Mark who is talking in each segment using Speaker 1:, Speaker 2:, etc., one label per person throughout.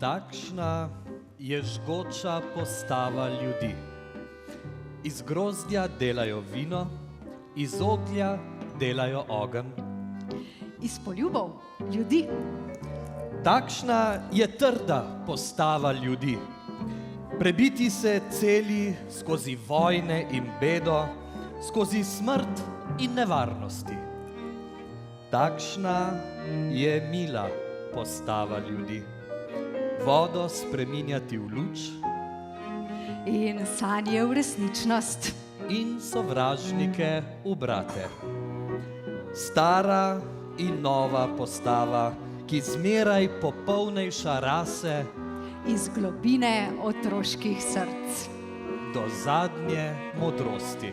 Speaker 1: Takšna je žgoča postava ljudi. Iz grozdja delajo vino, iz oglja delajo ogenj.
Speaker 2: Iz poljubov ljudi.
Speaker 1: Takšna je trda postava ljudi. Prebiti se celi skozi vojne in bedo, skozi smrt in nevarnosti. Takšna je mila postava ljudi. Vodo spreminjati v luč
Speaker 2: In sanje v resničnost.
Speaker 1: in sovražnike v brate. Stara in nova postava, ki zmeraj popolnejša rase
Speaker 2: Iz globine otroških src.
Speaker 1: do zadnje modrosti.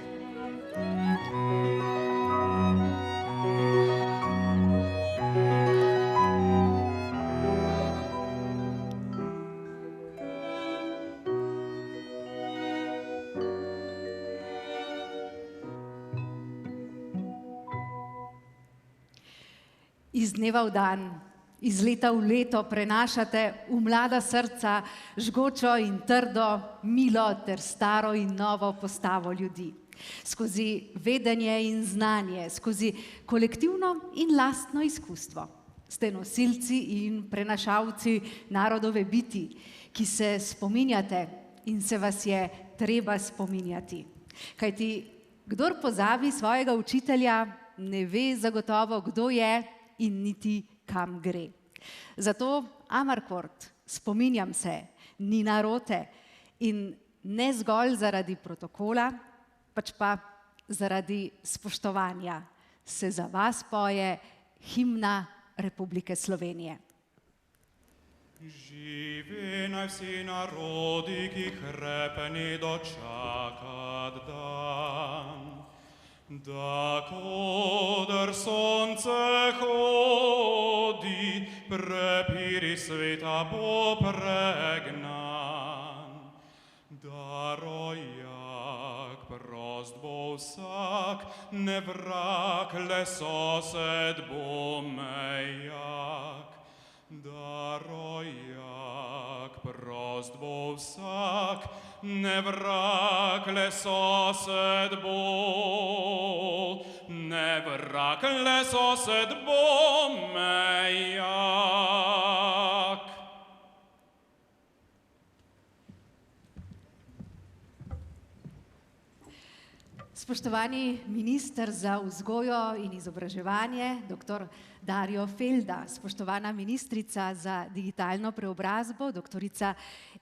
Speaker 2: Iz dneva v dan, iz leta v leto prenašate v mlada srca žgočo in trdo, milo ter staro in novo postavo ljudi. Skozi vedenje in znanje, skozi kolektivno in lastno izkustvo. Ste nosilci in prenašalci narodove biti, ki se spominjate in se vas je treba spominjati. Kajti, kdor pozabi svojega učitelja, ne ve zagotovo, kdo je in niti kam gre. Zato Amarkord, spominjam se, ni narote in ne zgolj zaradi protokola, pač pa zaradi spoštovanja se za vas poje himna Republike Slovenije.
Speaker 3: Živi naj vsi narodi, ki krepeni dočakat dan. Da koder sonce hodi, prepiri sveta bo pregnan. Da rojak prost bo vsak, ne vrag, le sosed bo mejak. Da rojak prost bo vsak, ne vrag, le sosed bo, ne vrag, le sosed bo mejak.
Speaker 2: Spoštovani minister za vzgojo in izobraževanje, dr. Dario Felda, spoštovana ministrica za digitalno preobrazbo, doktorica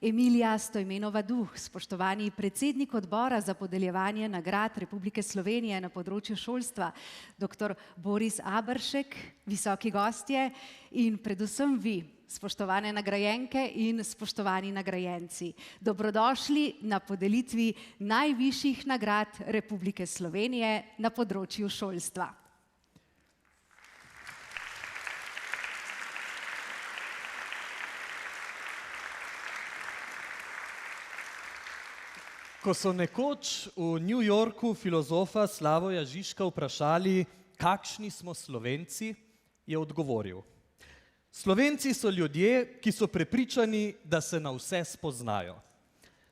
Speaker 2: Emilija Stojmenova Duh, spoštovani predsednik odbora za podeljevanje nagrad Republike Slovenije na področju šolstva, dr. Boris Aberšek, visoki gostje in predvsem vi, spoštovane nagrajenke in spoštovani nagrajenci. Dobrodošli na podelitvi najvišjih nagrad Republike Slovenije na področju šolstva.
Speaker 1: Ko so nekoč v New Yorku filozofa Slavoja Žižka vprašali, kakšni smo Slovenci, je odgovoril: Slovenci so ljudje, ki so prepričani, da se na vse spoznajo.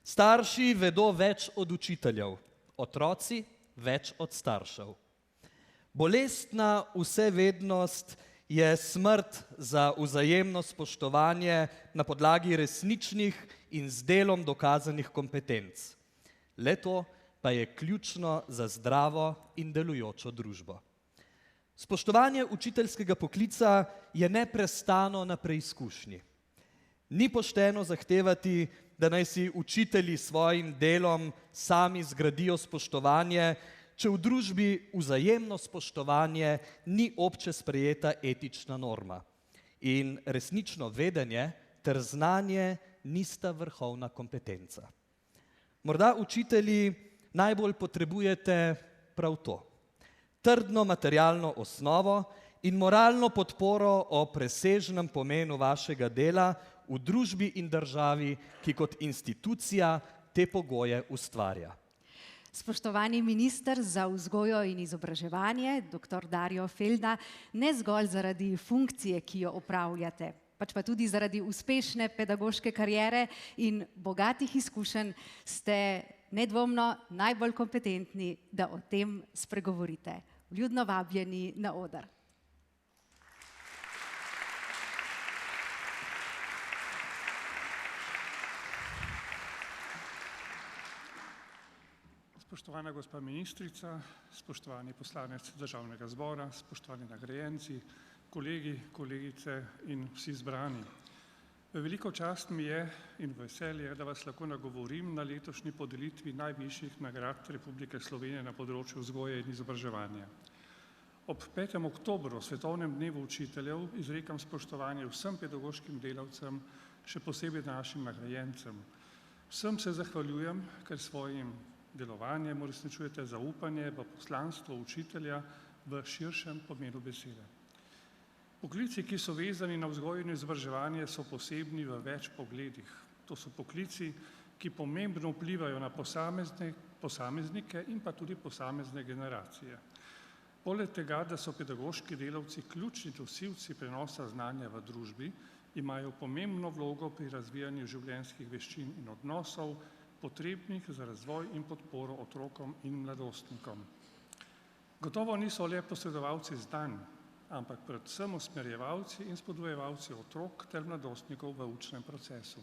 Speaker 1: Starši vedo več od učiteljev, otroci več od staršev. Bolestna vsevednost je smrt za vzajemno spoštovanje na podlagi resničnih in z delom dokazanih kompetenc. Le to pa je ključno za zdravo in delujočo družbo. Spoštovanje učiteljskega poklica je neprestano na preizkušnji. Ni pošteno zahtevati, da naj si učitelji s svojim delom sami zgradijo spoštovanje, če v družbi vzajemno spoštovanje ni obče sprejeta etična norma. In resnično vedenje ter znanje nista vrhovna kompetenca. Morda učitelji najbolj potrebujete prav to. Trdno materialno osnovo in moralno podporo o presežnem pomenu vašega dela v družbi in državi, ki kot institucija te pogoje ustvarja.
Speaker 2: Spoštovani minister za vzgojo in izobraževanje, dr. Dario Felda, ne zgolj zaradi funkcije, ki jo opravljate, pač pa tudi zaradi uspešne pedagoške kariere in bogatih izkušenj ste nedvomno najbolj kompetentni, da o tem spregovorite. Vljudno vabljeni na oder.
Speaker 4: Spoštovana gospa ministrica, spoštovani poslanec Državnega zbora, spoštovani nagrajenci, kolegi, kolegice in vsi zbrani. Veliko čast mi je in veselje, da vas lahko nagovorim na letošnji podelitvi najvišjih nagrad Republike Slovenije na področju vzgoje in izobraževanja. Ob 5. oktobru, svetovnem dnevu učiteljev, izrekam spoštovanje vsem pedagoškim delavcem, še posebej našim nagrajencem. Vsem se zahvaljujem, ker svojim delovanjem uresničujete zaupanje v poslanstvo učitelja v širšem pomenu besede. Poklici, ki so vezani na vzgojo in izobraževanje, so posebni v več pogledih. To so poklici, ki pomembno vplivajo na posameznike in pa tudi posamezne generacije. Poleg tega, da so pedagoški delavci ključni nosilci prenosa znanja v družbi, imajo pomembno vlogo pri razvijanju življenjskih veščin in odnosov, potrebnih za razvoj in podporo otrokom in mladostnikom. Gotovo niso le posredovalci znanj, ampak predvsem usmerjevalci in spodbujevalci otrok ter mladostnikov v učnem procesu.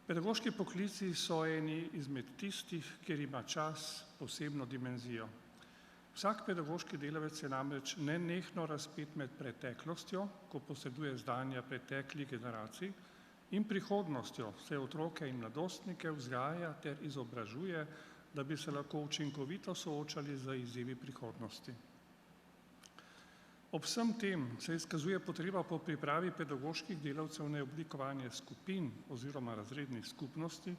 Speaker 4: Pedagoški poklici so eni izmed tistih, kjer ima čas posebno dimenzijo. Vsak pedagoški delavec je namreč nenehno razpet med preteklostjo, ko posreduje znanja preteklih generacij, in prihodnostjo, saj otroke in mladostnike vzgaja ter izobražuje, da bi se lahko učinkovito soočali z izzivi prihodnosti. Ob vsem tem se izkazuje potreba po pripravi pedagoških delavcev na oblikovanje skupin oziroma razrednih skupnosti,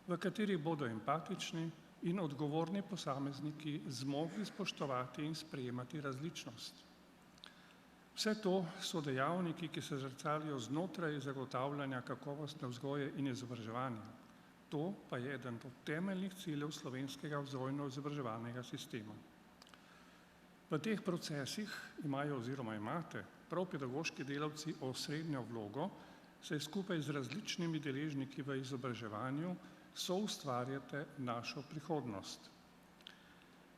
Speaker 4: v katerih bodo empatični in odgovorni posamezniki zmogli spoštovati in sprejemati različnost. Vse to so dejavniki, ki se zrcalijo znotraj zagotavljanja kakovostne vzgoje in izobraževanja. To pa je eden od temeljnih ciljev slovenskega vzgojno-izobraževalnega sistema. V teh procesih imajo oziroma imate prav pedagoški delavci osrednjo vlogo, saj skupaj z različnimi deležniki v izobraževanju soustvarjate našo prihodnost.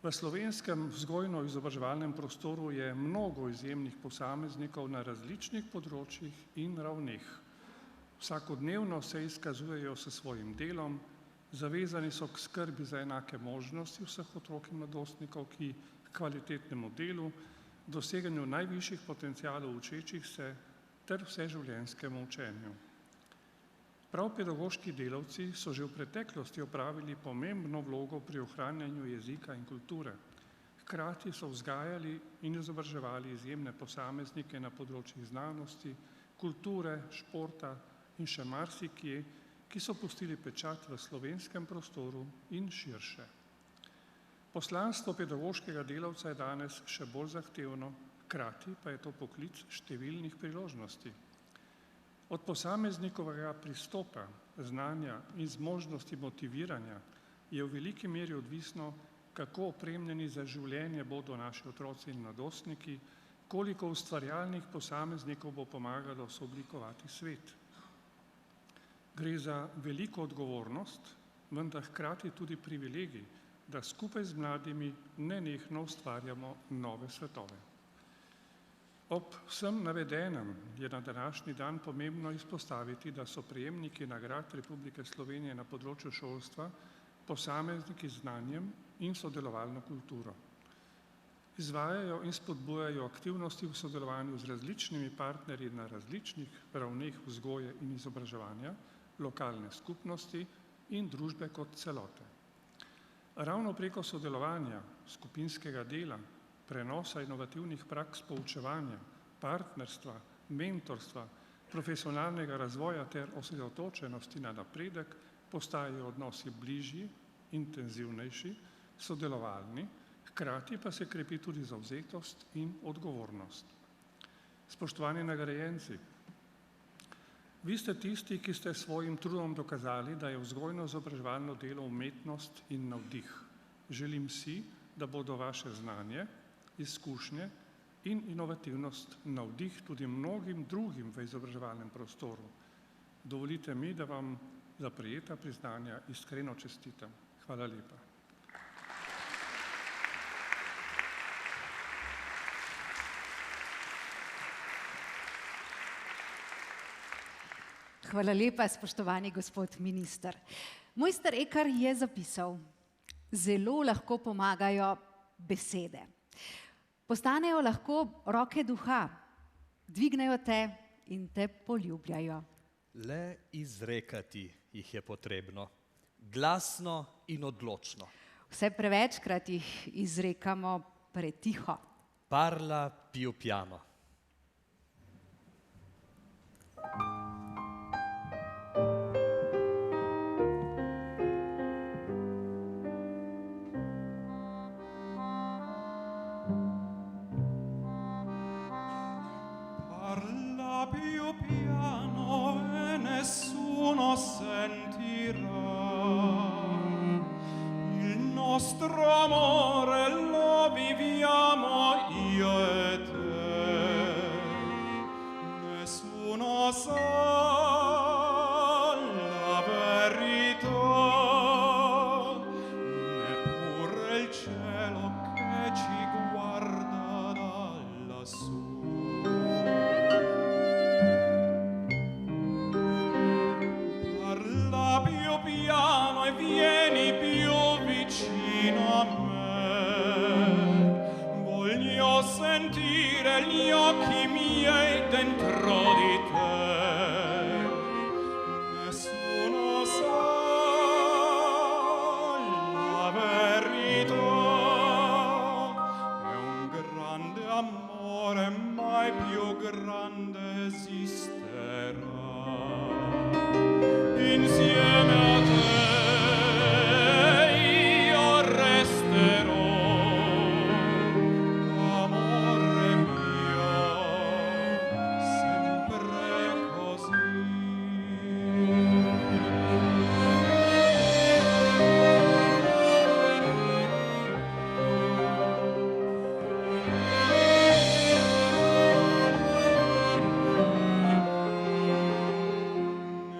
Speaker 4: V slovenskem vzgojno-izobraževalnem prostoru je mnogo izjemnih posameznikov na različnih področjih in ravneh. Vsakodnevno se izkazujejo s svojim delom, zavezani so k skrbi za enake možnosti vseh otrok in mladostnikov, ki k kvalitetnemu delu, doseganju najvišjih potencialov učečih se ter vseživljenjskemu učenju. Prav pedagoški delavci so že v preteklosti opravili pomembno vlogo pri ohranjanju jezika in kulture. Hkrati so vzgajali in izobraževali izjemne posameznike na področjih znanosti, kulture, športa in še marsikje, ki so pustili pečat v slovenskem prostoru in širše. Poslanstvo pedagoškega delavca je danes še bolj zahtevno, hkrati pa je to poklic številnih priložnosti. Od posameznikovega pristopa, znanja in zmožnosti motiviranja je v veliki meri odvisno, kako opremljeni za življenje bodo naši otroci in mladostniki, koliko ustvarjalnih posameznikov bo pomagalo sooblikovati svet. Gre za veliko odgovornost, vendar hkrati tudi privilegij, da skupaj z mladimi nenehno ustvarjamo nove svetove. Ob vsem navedenem je na današnji dan pomembno izpostaviti, da so prejemniki nagrad Republike Slovenije na področju šolstva posamezniki z znanjem in sodelovalno kulturo. Izvajajo in spodbujajo aktivnosti v sodelovanju z različnimi partnerji na različnih ravneh vzgoje in izobraževanja, lokalne skupnosti in družbe kot celote. Ravno preko sodelovanja, skupinskega dela, prenosa inovativnih praks poučevanja, partnerstva, mentorstva, profesionalnega razvoja ter osredotočenosti na napredek postajajo odnosi bližji, intenzivnejši, sodelovalni, hkrati pa se krepi tudi zavzetost in odgovornost. Spoštovani nagrajenci, vi ste tisti, ki ste svojim trudom dokazali, da je vzgojno-izobraževalno delo umetnost in navdih. Želim si, da bodo vaše znanje, izkušnje in inovativnost navdih tudi mnogim drugim v izobraževalnem prostoru. Dovolite mi, da vam za prejeta priznanja iskreno čestitam. Hvala lepa.
Speaker 2: Hvala lepa, spoštovani gospod minister. Mojster Ekar je zapisal: zelo lahko pomagajo besede. Postanejo lahko roke duha, dvignejo te in te poljubljajo.
Speaker 1: Le izrekati jih je potrebno, glasno in odločno.
Speaker 2: Vse prevečkrat jih izrekamo pretiho.
Speaker 1: Parla più piano.
Speaker 3: Parla più piano e nessuno sentirà. Il nostro amore lo viviamo io e te. Nessuno sa la verità, neppure il cielo che ci guarda da lassù. Parla più piano e vieni più vicino a me. Voglio sentire gli occhi miei dentro di te. Nessuno sa la verità. È un grande amore, mai più grande esisterà. Insieme a te io resterò, amore mio, sempre così.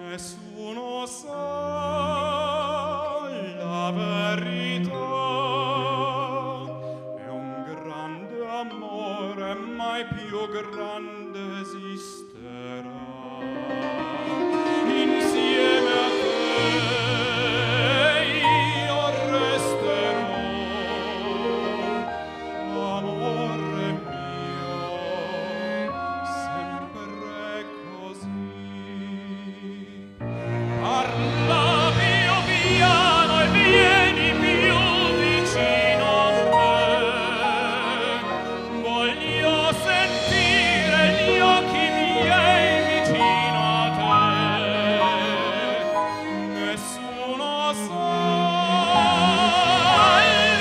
Speaker 3: Nessuno sa la verità. È un grande amore, mai più grande esisterà. Insieme a te io resterò, amore mio, sempre così. Parla più piano e vieni più vicino a me. Voglio sentire gli occhi miei vicino a te. Nessuno sa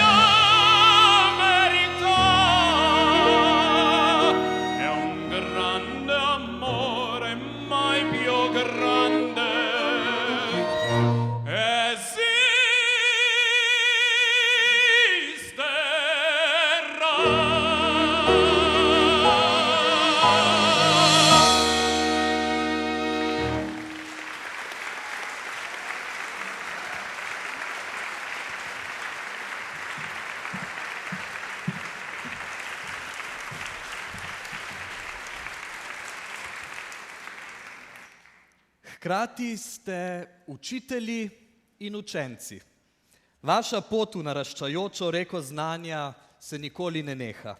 Speaker 3: la verità. È un grande amore, mai più grande
Speaker 1: Hkrati ste učitelji in učenci. Vaša pot v naraščajočo reko znanja se nikoli ne neha.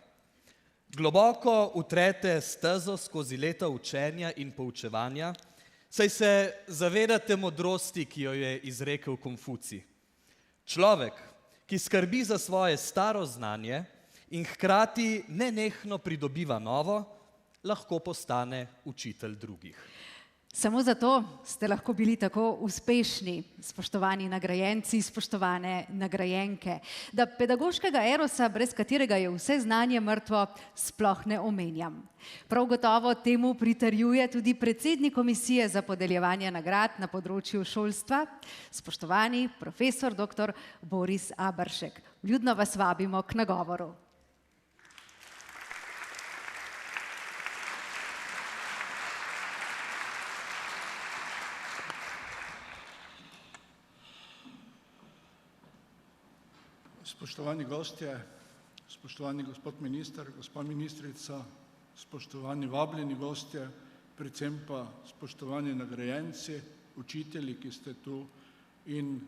Speaker 1: Globoko utrete stezo skozi leta učenja in poučevanja, saj se zavedate modrosti, ki jo je izrekel Konfucij. Človek, ki skrbi za svoje staro znanje in hkrati nenehno pridobiva novo, lahko postane učitelj drugih.
Speaker 2: Samo zato ste lahko bili tako uspešni, spoštovani nagrajenci, spoštovane nagrajenke, da pedagoškega erosa, brez katerega je vse znanje mrtvo, sploh ne omenjam. Prav gotovo temu pritrjuje tudi predsednik Komisije za podeljevanje nagrad na področju šolstva, spoštovani profesor dr. Boris Aberšek. Vljudno vas vabimo k nagovoru.
Speaker 5: Spoštovani gostje, spoštovani gospod minister, gospa ministrica, spoštovani vabljeni gostje, predvsem pa spoštovani nagrajenci, učitelji, ki ste tu in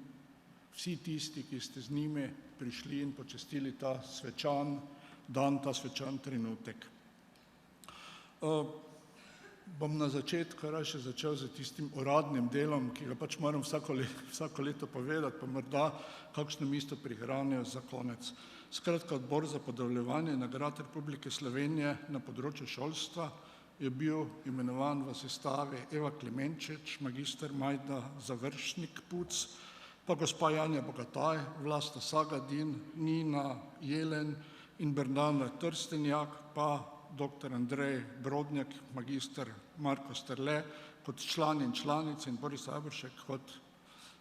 Speaker 5: vsi tisti, ki ste z njimi prišli in počastili ta svečan dan, ta svečan trenutek. Bom na začetku raje začel z tistim uradnim delom, ki ga pač moram vsako leto povedati, pa morda kakšno mesto prihranijo za konec. Skratka, Odbor za podeljevanje nagrad Republike Slovenije na področju šolstva je bil imenovan v sestavi Eva Klemenčič, magister Majda Završnik Puc, pa gospa Janja Bogataj, Vlasta Sagadin, Nina Jelen in Bernarda Trstenjak, pa dr. Andrej Brodnjak, magister Marko Sterle kot član in članice in Boris Aberšek kot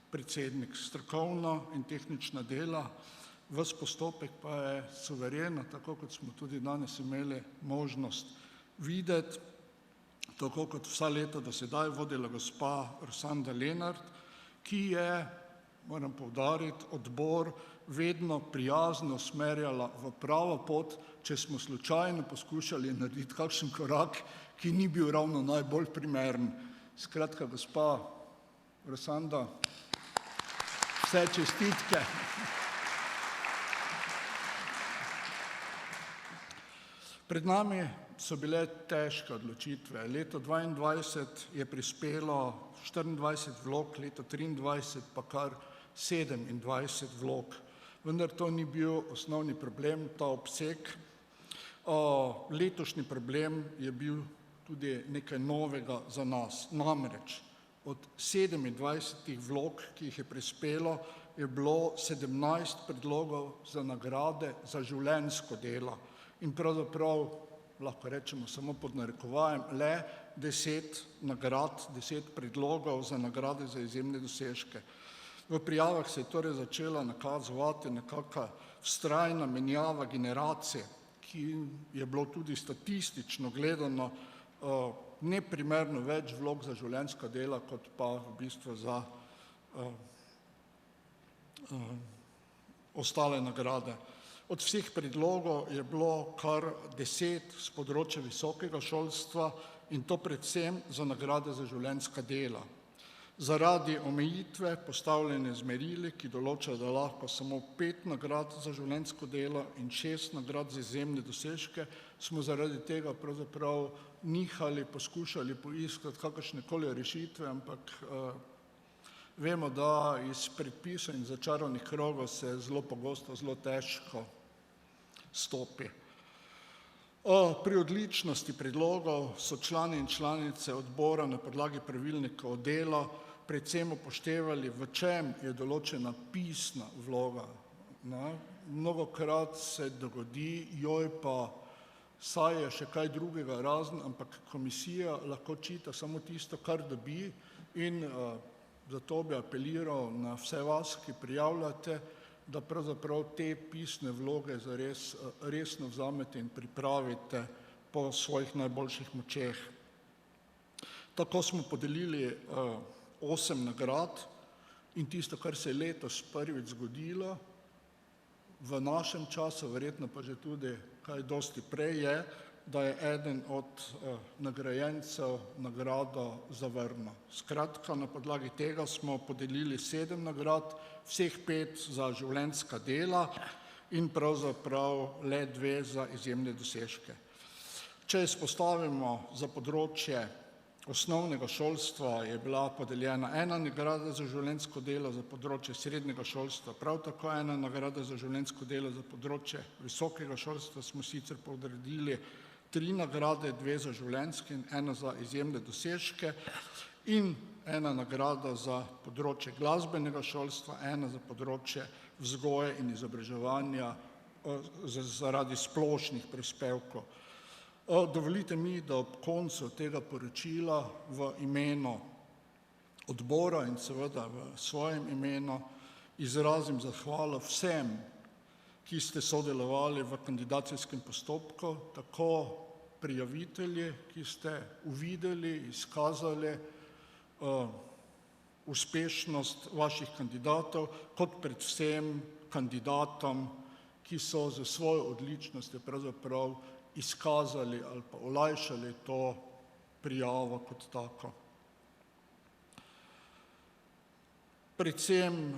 Speaker 5: predsednik. Strokovno in tehnična dela, ves postopek pa je suvereno, tako kot smo tudi danes imeli možnost videti, tako kot vsa leta do sedaj vodila gospa Rosanda Lenart, ki je, moram poudariti, odbor vedno prijazno usmerjala v pravo pot, če smo slučajno poskušali narediti kakšen korak, ki ni bil ravno najbolj primeren. Skratka, gospa Rosanda, vse čestitke. Pred nami so bile težke odločitve. Leto 2022 je prispelo 24 vlog, leto 2023 pa kar 27 vlog. Vendar to ni bil osnovni problem, ta obseg. Letošnji problem je bil tudi nekaj novega za nas. Namreč od 27 vlog, ki jih je prispelo, je bilo 17 predlogov za nagrade za življenjsko delo. In pravzaprav, lahko rečemo samo pod narekovajem, le 10 nagrad, 10 predlogov za nagrade za izjemne dosežke. V prijavah se je torej začela nakazovati nekakšna vztrajna menjava generacije, ki je bilo tudi statistično gledano neprimerno več vlog za življenjska dela, kot pa v bistvu za ostale nagrade. Od vseh predlogov je bilo kar 10 z področja visokega šolstva in to predvsem za nagrade za življenjska dela. Zaradi omejitve postavljene z merili, ki določa, da lahko samo 5 nagrad za življenjsko delo in 6 nagrad za izjemne dosežke, smo zaradi tega pravzaprav nihali, poskušali poiskati kakršnekoli rešitve, ampak vemo, da iz predpisov in začaranih krogov se zelo pogosto, zelo težko stopi. Pri odličnosti predlogov so člani in članice odbora na podlagi pravilnika o delu predvsem upoštevali, v čem je določena pisna vloga. Mnogokrat se dogodi, joj pa, saj je še kaj drugega razen, ampak komisija lahko čita samo tisto, kar dobi in zato bi apeliral na vse vas, ki prijavljate, da pravzaprav te pisne vloge zares resno vzamete in pripravite po svojih najboljših močeh. Tako smo podelili 8 nagrad in tisto, kar se je letos prvič zgodilo, v našem času, verjetno pa že tudi kaj dosti prej je, da je eden od nagrajencev nagrado zavrnil. Skratka, na podlagi tega smo podelili 7 nagrad, vseh 5 za življenjska dela in pravzaprav le 2 za izjemne dosežke. Če izpostavimo za področje osnovnega šolstva, je bila podeljena 1 nagrada za življenjsko delo, za področje srednjega šolstva prav tako 1 nagrada za življenjsko delo, za področje visokega šolstva smo sicer podredili 3 nagrade, 2 za življenjske in 1 za izjemne dosežke in 1 nagrada za področje glasbenega šolstva, 1 za področje vzgoje in izobraževanja zaradi splošnih prispevkov. Dovolite mi, da ob koncu tega poročila v imenu odbora in seveda v svojem imenu izrazim zahvalo vsem, ki ste sodelovali v kandidacijskem postopku, tako prijavitelji, ki ste uvideli, izkazali uspešnost vaših kandidatov, kot predvsem kandidatom, ki so za svojo odličnost pravzaprav izkazali ali pa olajšali to prijavo kot tako. Predvsem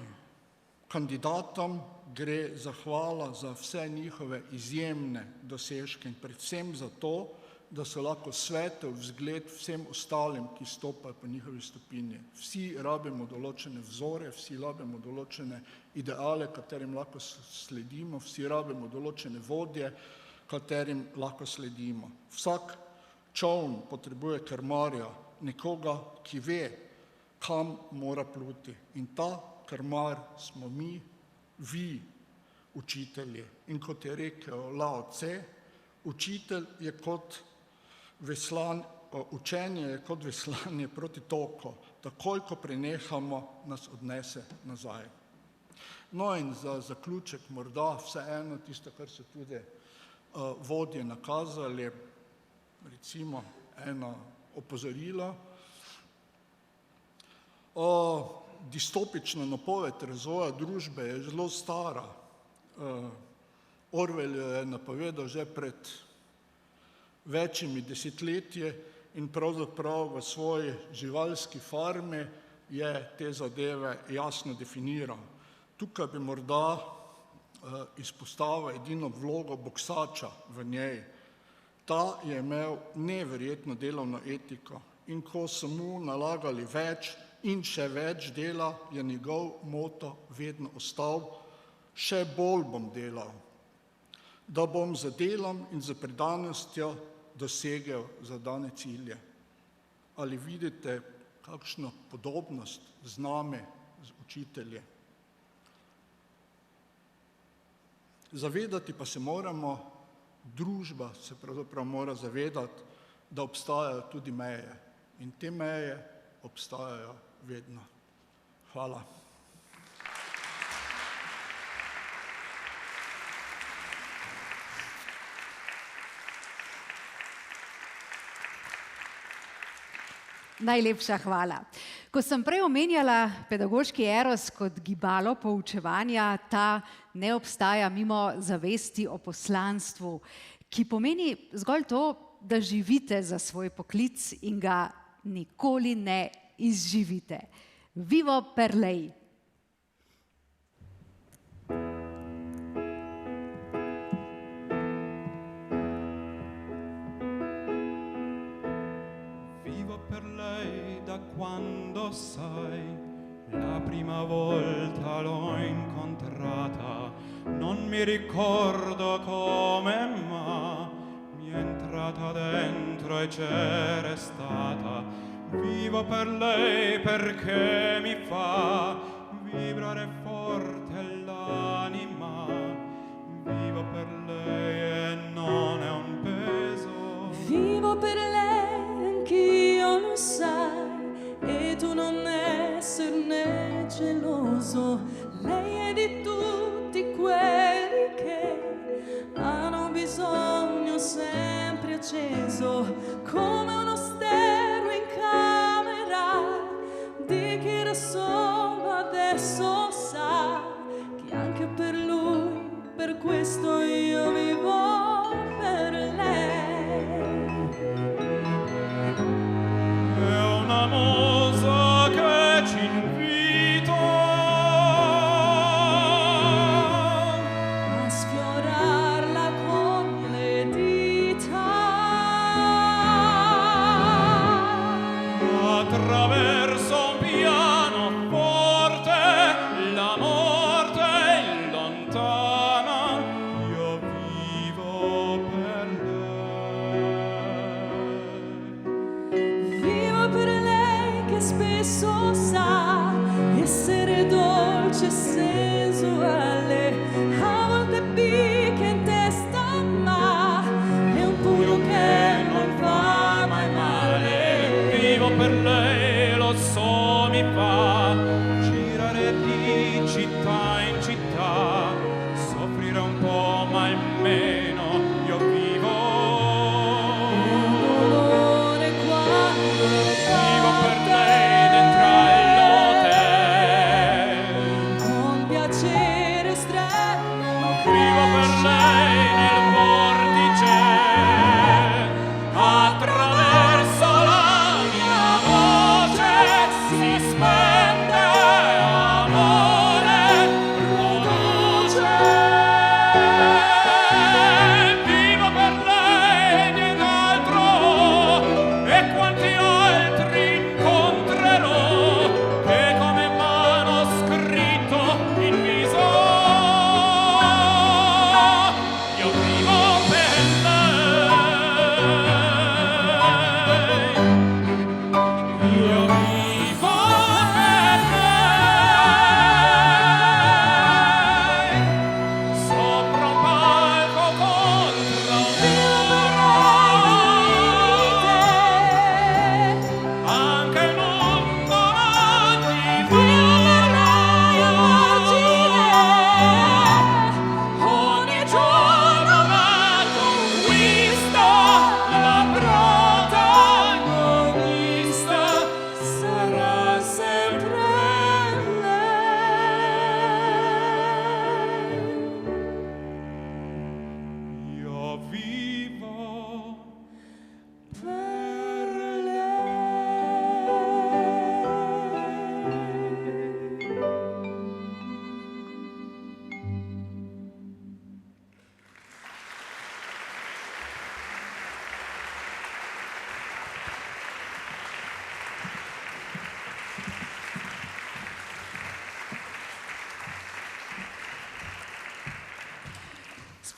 Speaker 5: kandidatom gre zahvala za vse njihove izjemne dosežke in predvsem za to, da so lahko svetov vzgled vsem ostalim, ki stopajo po njihovi stopinji. Vsi rabimo določene vzore, vsi rabimo določene ideale, katerim lahko sledimo, vsi rabimo določene vodje, katerim lahko sledimo. Vsak čoln potrebuje krmarja, nekoga, ki ve, kam mora pluti. In ta krmar smo mi, vi, učitelji. In kot je rekel Lao Tse, učitelj je kot učenje je kot veslanje proti toku. Takoj, ko prenehamo, nas odnese nazaj. No in za zaključek morda vseeno tisto, kar so tudi vodje nakazali, recimo eno opozorilo. Distopična napoved razvoja družbe je zelo stara. Orwell je napovedal že pred večjimi desetletji in pravzaprav v svoji živalski farmi je te zadeve jasno definiral. Tukaj bi morda izpostavil edino vlogo boksača v njej. Ta je imel neverjetno delovno etiko in ko so mu nalagali več in še več dela, je njegov moto vedno ostal: še bolj bom delal, da bom z delom in z predanostjo dosegel zadane cilje. Ali vidite kakšno podobnost z nami, z učitelji? Zavedati pa se moramo, družba se pravzaprav mora zavedati, da obstajajo tudi meje. In te meje obstajajo vedno. Hvala.
Speaker 2: Najlepša hvala. Ko sem prej omenjala pedagoški eros kot gibalo poučevanja, ta ne obstaja mimo zavesti o poslanstvu, ki pomeni zgolj to, da živite za svoj poklic in ga nikoli ne izživite. Vivo per lei!
Speaker 3: Quando sai, la prima volta l'ho incontrata, non mi ricordo come, ma mi è entrata dentro e c'è restata. Vivo per lei perché mi fa vibrare forte l'anima. Vivo per lei e non è un peso.
Speaker 6: Vivo per lei, anch'io lo sai. E tu non esserne geloso, lei è di tutti quelli che hanno bisogno sempre acceso, come uno stereo in camera, di chi da solo adesso sa che anche per lui, per questo io vivo per lei.
Speaker 3: È un amore che ci invita
Speaker 6: a sfiorarla con le dita,
Speaker 3: attraverso un pianoforte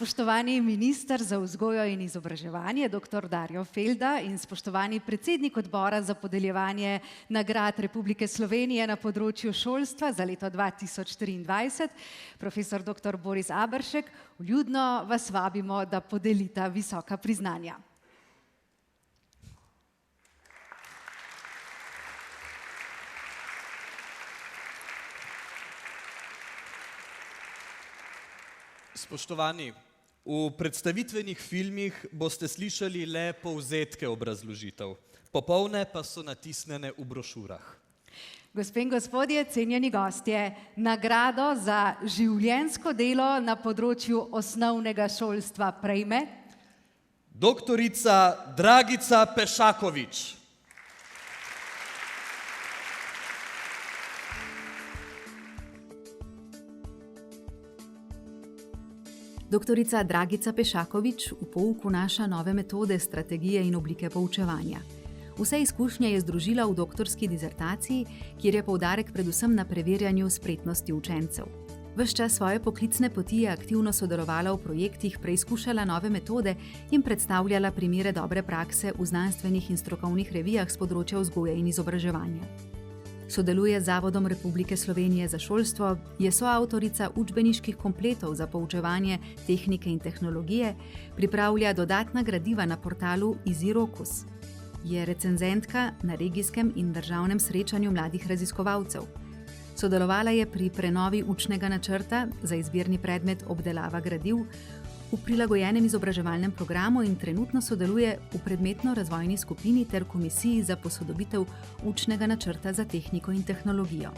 Speaker 2: Spoštovani minister za vzgojo in izobraževanje, dr. Darjo Felda, in spoštovani predsednik odbora za podeljevanje nagrad Republike Slovenije na področju šolstva za leto 2023, profesor dr. Boris Aberšek, vljudno vas vabimo, da podelita visoka priznanja.
Speaker 1: Spoštovani, v predstavitvenih filmih boste slišali le povzetke obrazložitev, popolne pa so natisnjene v brošurah.
Speaker 2: Gospe in gospodje, cenjeni gostje, nagrado za življenjsko delo na področju osnovnega šolstva prejme
Speaker 1: Doktorica Dragica Pešakovič.
Speaker 7: Doktorica Dragica Pešakovič v pouk vnaša nove metode, strategije in oblike poučevanja. Vse izkušnje je združila v doktorski dizertaciji, kjer je poudarek predvsem na preverjanju spretnosti učencev. Ves čas svoje poklicne poti je aktivno sodelovala v projektih, preizkušala nove metode in predstavljala primere dobre prakse v znanstvenih in strokovnih revijah s področja vzgoje in izobraževanja. Sodeluje z Zavodom Republike Slovenije za šolstvo, je soavtorica učbeniških kompletov za poučevanje tehnike in tehnologije, pripravlja dodatna gradiva na portalu Izirokus. Je recenzentka na regijskem in državnem srečanju mladih raziskovalcev. Sodelovala je pri prenovi učnega načrta za izbirni predmet obdelava gradiv, v prilagojenem izobraževalnem programu in trenutno sodeluje v predmetno-razvojni skupini ter komisiji za posodobitev učnega načrta za tehniko in tehnologijo.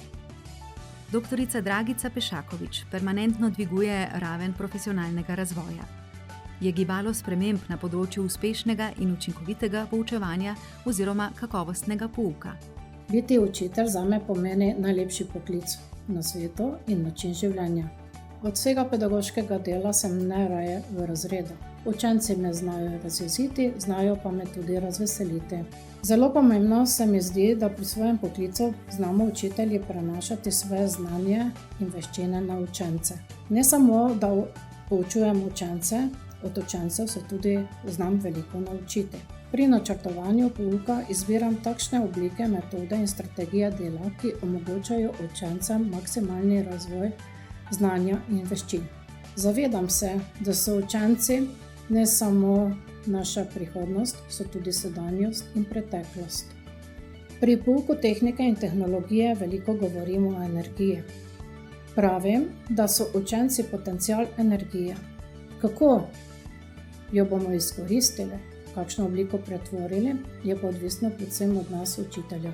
Speaker 7: Doktorica Dragica Pešakovič permanentno dviguje raven profesionalnega razvoja. Je gibalo sprememb na področju uspešnega in učinkovitega poučevanja oziroma kakovostnega pouka.
Speaker 8: Biti učitelj zame pomeni najlepši poklic na svetu in način življenja. Od vsega pedagoškega dela sem najraje v razredu. Učenci me znajo razjeziti, znajo pa me tudi razveseliti. Zelo pomembno se mi zdi, da pri svojem poklicu znamo učitelji prenašati svoje znanje in veščine na učence. Ne samo, da poučujem učence, od učencev se tudi znam veliko naučiti. Pri načrtovanju pouka izbiram takšne oblike, metode in strategije dela, ki omogočajo učencem maksimalni razvoj znanja in veščin. Zavedam se, da so učenci ne samo naša prihodnost, so tudi sedanjost in preteklost. Pri pouku tehnike in tehnologije veliko govorimo o energiji. Pravim, da so učenci potencial energije. Kako jo bomo izkoristili, kakšno obliko pretvorili, je pa odvisno predvsem od nas, učitelja.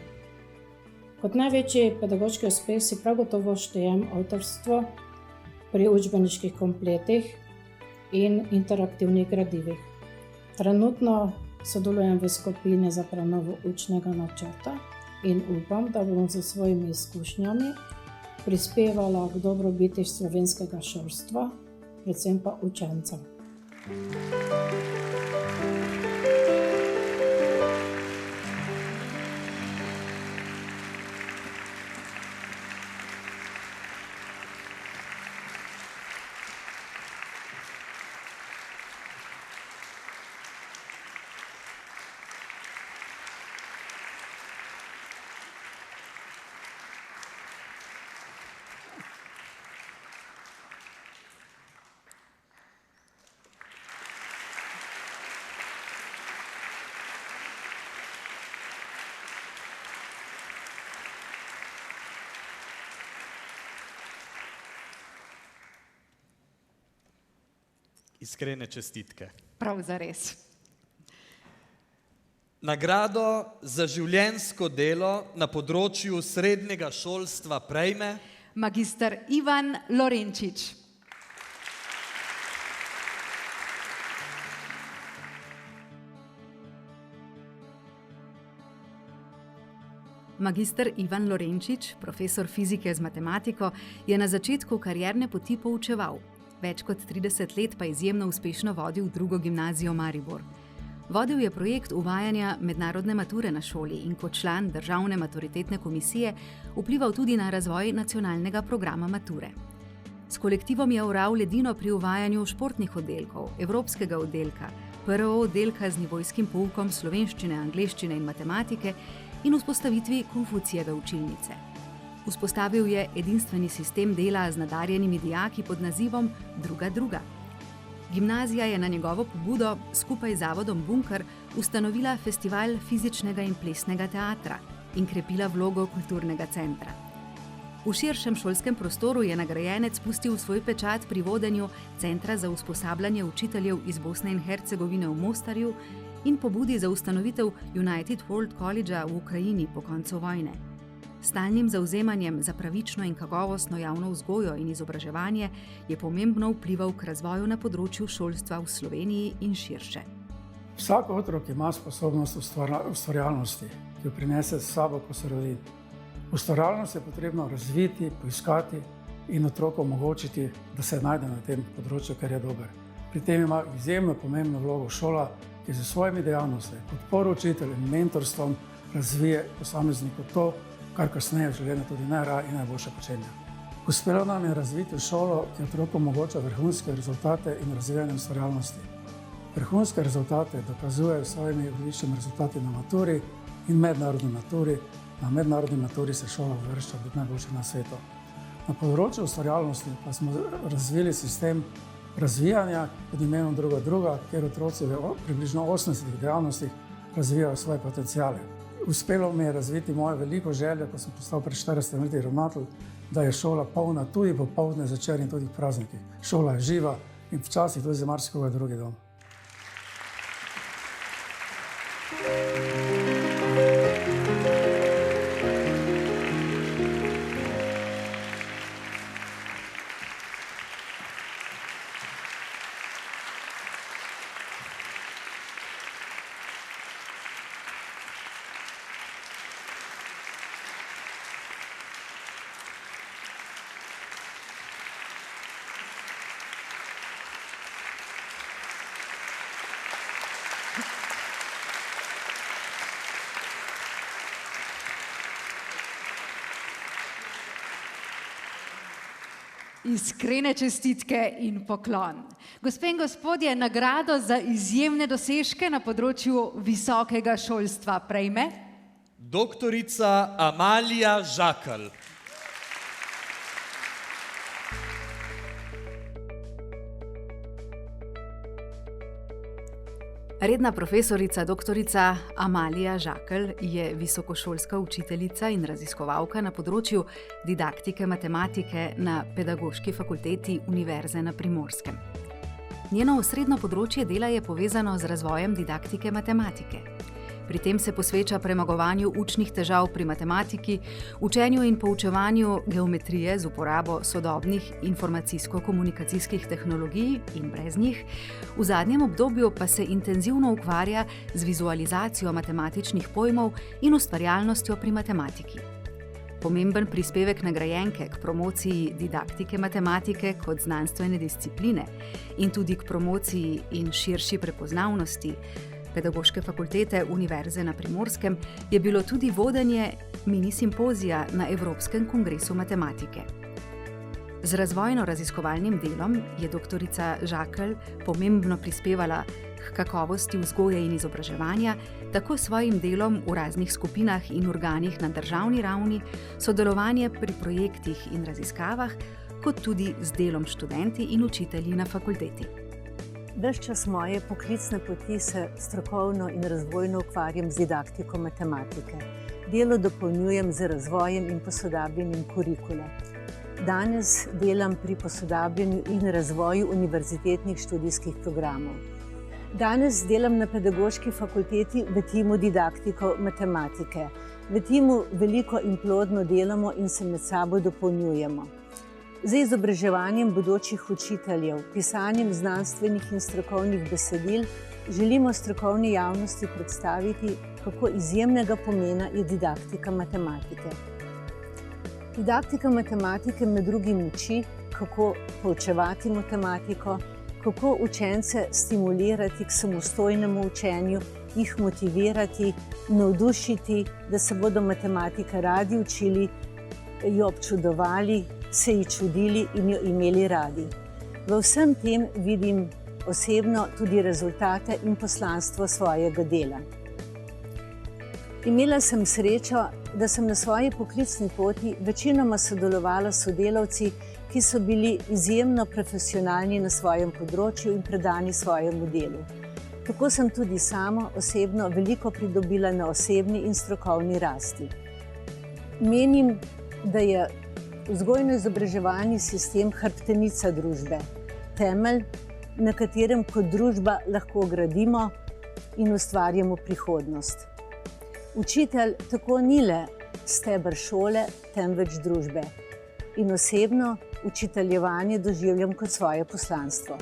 Speaker 8: Kot največji pedagoški uspeh si prav gotovo štejem avtorstvo pri učbeniških kompletih in interaktivnih gradivih. Trenutno sodelujem v skupini za prenovo učnega načrta in upam, da bom s svojimi izkušnjami prispevala k dobrobiti slovenskega šolstva, predvsem pa učencem.
Speaker 1: Iskrene čestitke.
Speaker 2: Prav zares.
Speaker 1: Nagrado za življenjsko delo na področju srednjega šolstva prejme
Speaker 2: magister Ivan Lorenčič.
Speaker 7: Magister Ivan Lorenčič, profesor fizike z matematiko, je na začetku karierne poti poučeval. Več kot 30 let pa izjemno uspešno vodil drugo gimnazijo Maribor. Vodil je projekt uvajanja mednarodne mature na šoli in kot član državne maturitetne komisije vplival tudi na razvoj nacionalnega programa mature. S kolektivom je oral ledino pri uvajanju športnih oddelkov, evropskega oddelka, PRO oddelka z nivojskim poukom slovenščine, angleščine in matematike in vzpostavitvi Konfucijeve učilnice. Vzpostavil je edinstveni sistem dela z nadarjenimi dijaki pod nazivom Druga. Gimnazija je na njegovo pobudo skupaj z Zavodom Bunker ustanovila festival fizičnega in plesnega teatra in krepila vlogo kulturnega centra. V širšem šolskem prostoru je nagrajenec pustil svoj pečat pri vodenju Centra za usposabljanje učiteljev iz Bosne in Hercegovine v Mostarju in pobudi za ustanovitev United World College v Ukrajini po koncu vojne. Stalnim zavzemanjem za pravično in kakovostno javno vzgojo in izobraževanje je pomembno vplival k razvoju na področju šolstva v Sloveniji in širše.
Speaker 9: Vsak otrok ima sposobnost ustvarjalnosti, ki jo prinese s sabo, ko se rodi. Ustvarjalnost je potrebno razviti, poiskati in otroku omogočiti, da se najde na tem področju, ker je dober. Pri tem ima izjemno pomembno vlogo šola, ki z svojimi dejavnostmi, podporo učiteljem in mentorstvom razvije posamezniku to, kar kasneje v življenju tudi najraje in najboljše počenja. Uspelo nam je razviti šolo, ki otroku omogoča vrhunske rezultate in razvijanje ustvarjalnosti. Vrhunske rezultate dokazujejo s svojimi odličnimi rezultati na maturi in mednarodni maturi. Na mednarodni maturi se šola uvršča biti najboljša na svetu. Na področju ustvarjalnosti pa smo razvili sistem razvijanja pod imenom Druga, kjer otroci v približno 80 dejavnostih razvijajo svoje potenciale. Uspelo mi je razviti mojo veliko željo, ko sem postal pred 40 leti ravnatelj, da je šola polna tudi popoldne, zvečer in tudi v praznikih. Šola je živa in včasih tudi za marsikoga drugi dom.
Speaker 2: Iskrene čestitke in poklon. Gospe in gospodje, nagrado za izjemne dosežke na področju visokega šolstva prejme
Speaker 1: doktorica Amalija Žakelj.
Speaker 7: Redna profesorica doktorica Amalija Žakelj je visokošolska učiteljica in raziskovalka na področju didaktike matematike na Pedagoški fakulteti Univerze na Primorskem. Njeno osrednjo področje dela je povezano z razvojem didaktike matematike. Pri tem se posveča premagovanju učnih težav pri matematiki, učenju in poučevanju geometrije z uporabo sodobnih informacijsko-komunikacijskih tehnologij in brez njih, v zadnjem obdobju pa se intenzivno ukvarja z vizualizacijo matematičnih pojmov in ustvarjalnostjo pri matematiki. Pomemben prispevek nagrajenke k promociji didaktike matematike kot znanstvene discipline in tudi k promociji in širši prepoznavnosti Pedagoške fakultete Univerze na Primorskem je bilo tudi vodenje mini simpozija na Evropskem kongresu matematike. Z razvojno-raziskovalnim delom je doktorica Žakelj pomembno prispevala k kakovosti vzgoje in izobraževanja, tako s svojim delom v raznih skupinah in organih na državni ravni, sodelovanje pri projektih in raziskavah, kot tudi z delom študenti in učitelji na fakulteti.
Speaker 10: Ves čas moje poklicne poti se strokovno in razvojno ukvarjam z didaktiko matematike. Delo dopolnjujem z razvojem in posodabljanjem kurikula. Danes delam pri posodabljanju in razvoju univerzitetnih študijskih programov. Danes delam na Pedagoški fakulteti v timu didaktiko matematike. V timu veliko in plodno delamo in se med sabo dopolnjujemo. Z izobraževanjem bodočih učiteljev, pisanjem znanstvenih in strokovnih besedil želimo strokovni javnosti predstaviti, kako izjemnega pomena je didaktika matematike. Didaktika matematike med drugim uči, kako poučevati matematiko, kako učence stimulirati k samostojnemu učenju, jih motivirati, navdušiti, da se bodo matematike radi učili, jo občudovali se ji čudili in jo imeli radi. V vsem tem vidim osebno tudi rezultate in poslanstvo svojega dela. Imela sem srečo, da sem na svoji poklicni poti večinoma sodelovala s sodelavci, ki so bili izjemno profesionalni na svojem področju in predani svojemu delu. Tako sem tudi sama osebno veliko pridobila na osebni in strokovni rasti. Menim, da je vzgojno-izobraževalni sistem hrbtenica družbe, temelj, na katerem kot družba lahko gradimo in ustvarjamo prihodnost. Učitelj tako ni le steber šole, temveč družbe. In osebno učiteljevanje doživljam kot svoje poslanstvo.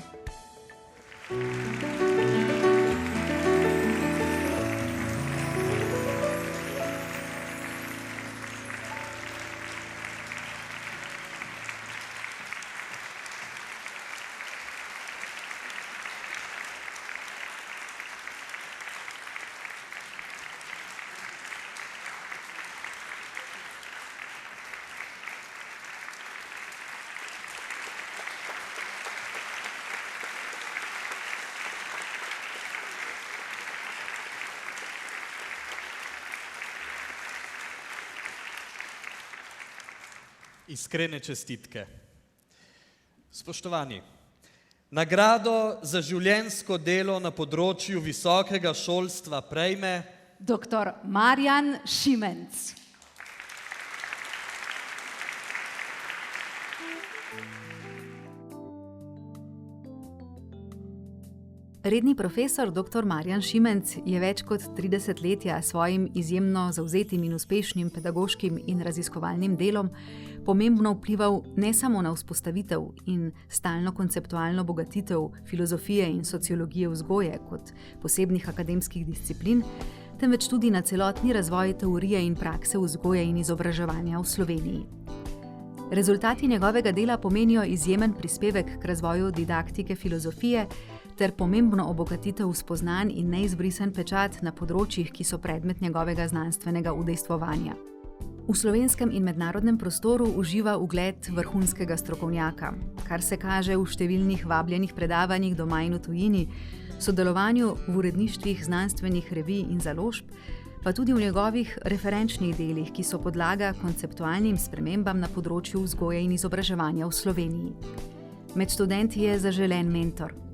Speaker 1: Iskrene čestitke. Spoštovani, nagrado za življenjsko delo na področju visokega šolstva prejme
Speaker 2: dr. Marjan Šimenc.
Speaker 7: Redni profesor dr. Marjan Šimenc je več kot 30 letja svojim izjemno zavzetim in uspešnim pedagoškim in raziskovalnim delom pomembno vplival ne samo na vzpostavitev in stalno konceptualno bogatitev filozofije in sociologije vzgoje kot posebnih akademskih disciplin, temveč tudi na celotni razvoj teorije in prakse vzgoje in izobraževanja v Sloveniji. Rezultati njegovega dela pomenijo izjemen prispevek k razvoju didaktike filozofije ter pomembno obogatitev spoznanj in neizbrisen pečat na področjih, ki so predmet njegovega znanstvenega udejstvovanja. V slovenskem in mednarodnem prostoru uživa ugled vrhunskega strokovnjaka, kar se kaže v številnih vabljenih predavanjih doma in v tujini, sodelovanju v uredništvih znanstvenih revij in založb, pa tudi v njegovih referenčnih delih, ki so podlaga konceptualnim spremembam na področju vzgoje in izobraževanja v Sloveniji. Med študenti je zaželen mentor.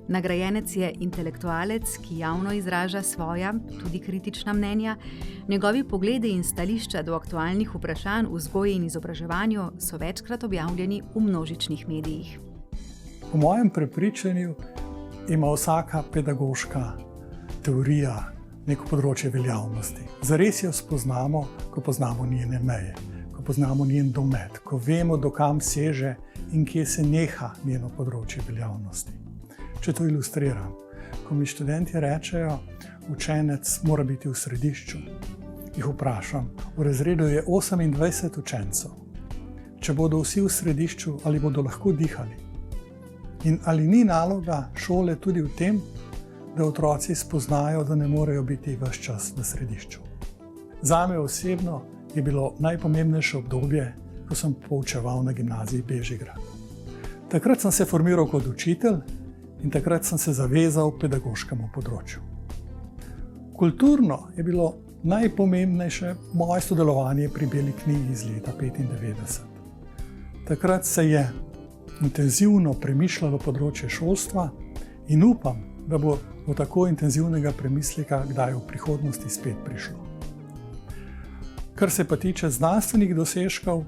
Speaker 7: Nagrajenec je intelektualec, ki javno izraža svoja, tudi kritična mnenja, njegovi pogledi in stališča do aktualnih vprašanj v vzgoji in izobraževanju so večkrat objavljeni v množičnih medijih.
Speaker 9: Po mojem prepričanju ima vsaka pedagoška teorija neko področje veljavnosti. Zares jo spoznamo, ko poznamo njene meje, ko poznamo njen domet, ko vemo, do kam seže in kje se neha njeno področje veljavnosti. Če to ilustriram, ko mi študenti rečejo, učenec mora biti v središču, jih vprašam, v razredu je 28 učencev. Če bodo vsi v središču, ali bodo lahko dihali? In ali ni naloga šole tudi v tem, da otroci spoznajo, da ne morejo biti ves čas v središču? Zame osebno je bilo najpomembnejše obdobje, ko sem poučeval na gimnaziji Bežigrad. Takrat sem se formiral kot učitelj in takrat sem se zavezal pedagoškemu področju. Kulturno je bilo najpomembnejše moje sodelovanje pri Beli knjigi iz leta 1995. Takrat se je intenzivno premišljalo področje šolstva in upam, da bo do tako intenzivnega premisleka kdaj v prihodnosti spet prišlo. Kar se pa tiče znanstvenih dosežkov,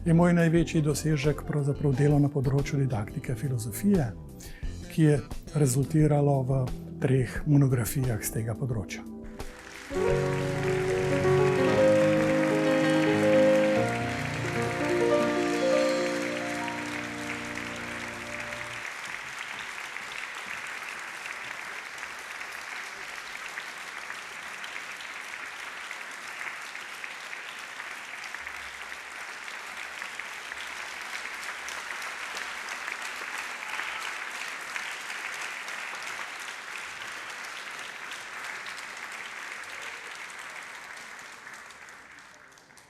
Speaker 9: je moj največji dosežek pravzaprav delo na področju didaktike filozofije, ki je rezultiralo v 3 monografijah z tega področja.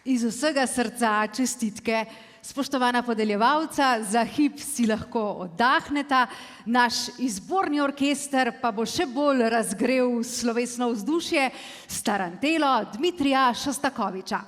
Speaker 2: Iz vsega srca čestitke Spoštovana podeljevalca, za hip si lahko oddahneta, naš izborni orkester pa bo še bolj razgrel slovesno vzdušje s tarantelo Dmitrija Šostakoviča.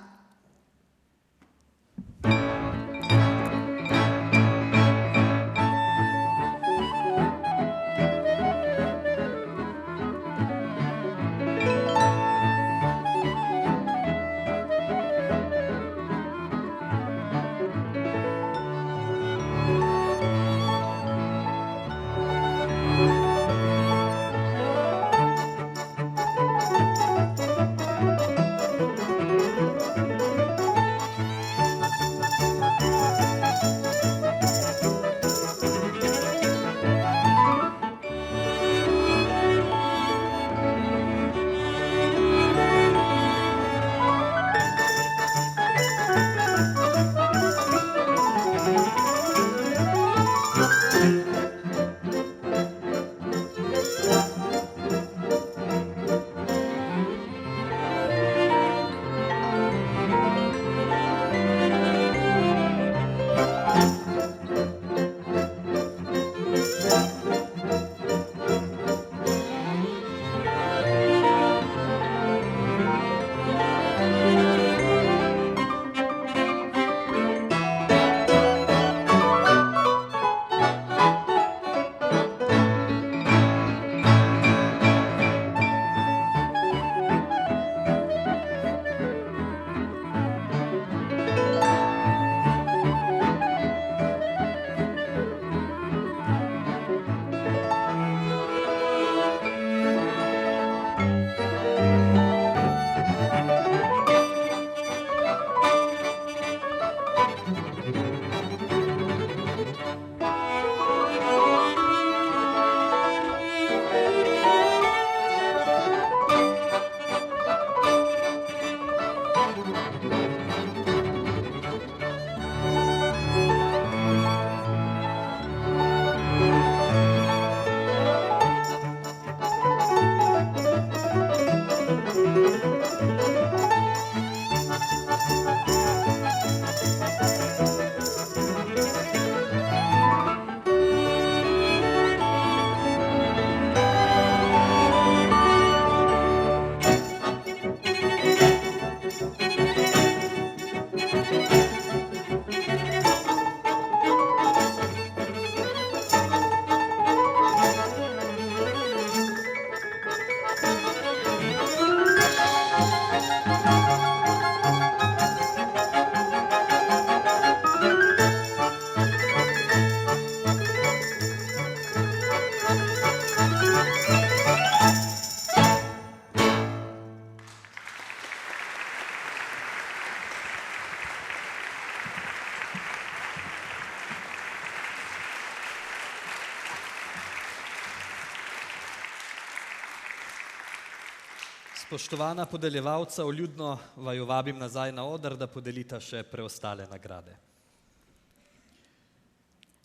Speaker 1: Spoštovana podeljevalca, vljudno vaju vabim nazaj na oder, da podelita še preostale nagrade.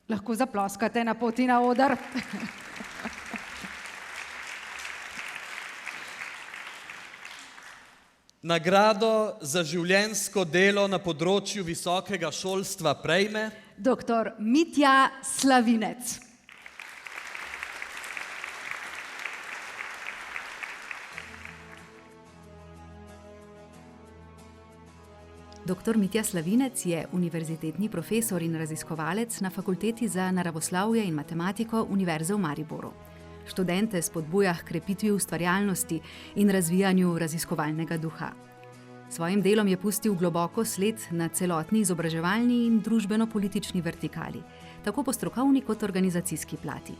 Speaker 2: Lahko zaploskate na poti na oder.
Speaker 1: Nagrado za življenjsko delo na področju visokega šolstva prejme
Speaker 2: Dr. Mitja Slavinec.
Speaker 7: Dr. Mitja Slavinec je univerzitetni profesor in raziskovalec na Fakulteti za naravoslavje in matematiko Univerze v Mariboru. Študente spodbuja h krepitvi ustvarjalnosti in razvijanju raziskovalnega duha. Svojim delom je pustil globoko sled na celotni izobraževalni in družbeno-politični vertikali, tako po strokovni kot organizacijski plati.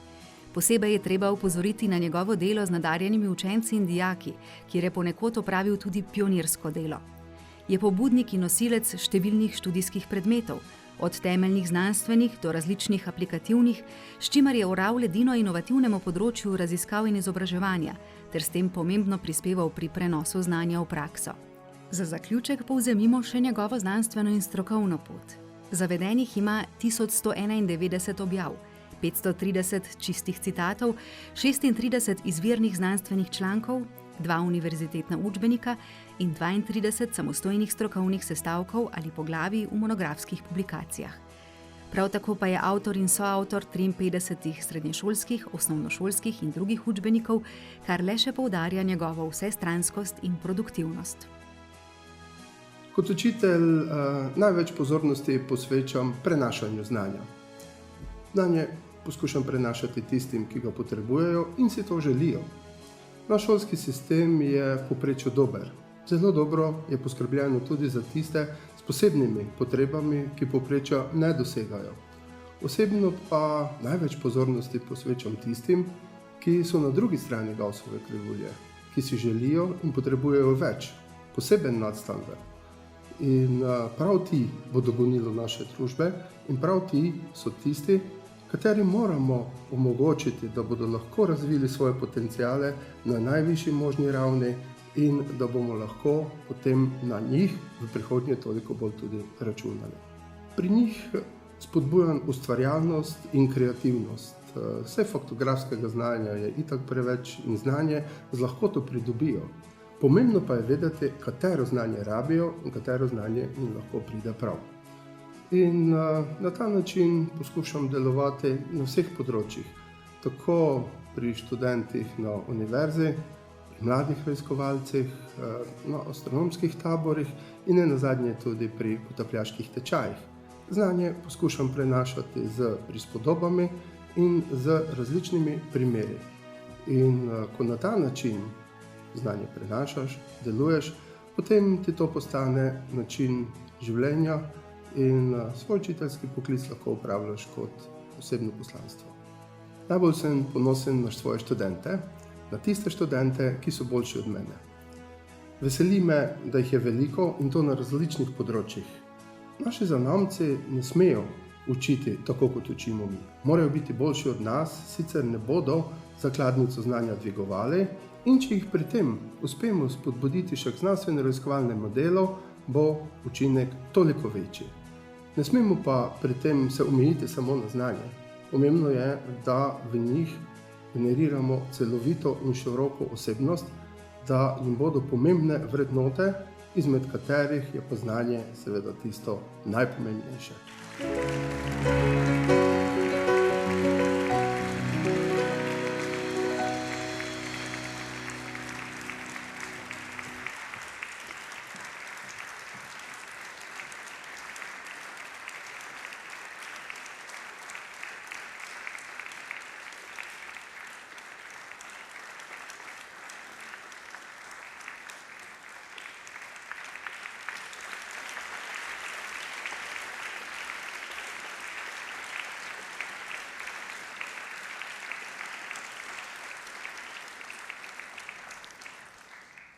Speaker 7: Posebej je treba opozoriti na njegovo delo z nadarjenimi učenci in dijaki, kjer je ponekod opravil tudi pionirsko delo. Je pobudnik in nosilec številnih študijskih predmetov, od temeljnih znanstvenih do različnih aplikativnih, s čimer je oral ledino inovativnemu področju raziskav in izobraževanja, ter s tem pomembno prispeval pri prenosu znanja v prakso. Za zaključek povzemimo še njegovo znanstveno in strokovno pot. Zavedenih ima 1191 objav, 530 čistih citatov, 36 izvirnih znanstvenih člankov, 2 univerzitetna učbenika in 32 samostojnih strokovnih sestavkov ali poglavij v monografskih publikacijah. Prav tako pa je avtor in soavtor 53 srednješolskih, osnovnošolskih in drugih učbenikov, kar le še poudarja njegovo vsestranskost in produktivnost.
Speaker 11: Kot učitelj največ pozornosti posvečam prenašanju znanja. Znanje poskušam prenašati tistim, ki ga potrebujejo in si to želijo. Naš šolski sistem je v povprečju dober. Zelo dobro je poskrbljeno tudi za tiste s posebnimi potrebami, ki povprečja ne dosegajo. Osebno pa največ pozornosti posvečam tistim, ki so na drugi strani Gaussove krivulje, ki si želijo in potrebujejo več, poseben nadstandard. In prav ti bodo gonilo naše družbe in prav ti so tisti, kateri moramo omogočiti, da bodo lahko razvili svoje potenciale na najvišji možni ravni in da bomo lahko potem na njih v prihodnje toliko bolj tudi računali. Pri njih spodbujam ustvarjalnost in kreativnost. Vse faktografskega znanja je itak preveč in znanje z lahkoto pridobijo. Pomembno pa je vedeti, katero znanje rabijo in katero znanje jim lahko pride prav. In na ta način poskušam delovati na vseh področjih, tako pri študentih na univerzi, pri mladih raziskovalcih, na astronomskih taborih in nenazadnje tudi pri potapljaških tečajih. Znanje poskušam prenašati z prispodobami in z različnimi primeri. In ko na ta način znanje prenašaš, deluješ, potem ti to postane način življenja in svoj učiteljski poklic lahko upravljaš kot osebno poslanstvo. Najbolj sem ponosen na svoje študente, na tiste študente, ki so boljši od mene. Veseli me, da jih je veliko in to na različnih področjih. Naši zanamci ne smejo učiti tako, kot učimo mi. Morajo biti boljši od nas, sicer ne bodo zakladnico znanja dvigovali, in če jih pri tem uspemo spodbuditi še k znanstveno-raziskovalnemu delu, bo učinek toliko večji. Ne smemo pa pri tem se omejiti samo na znanje. Pomembno je, da v njih generiramo celovito in široko osebnost, da jim bodo pomembne vrednote, izmed katerih je pa znanje seveda tisto najpomembnejše.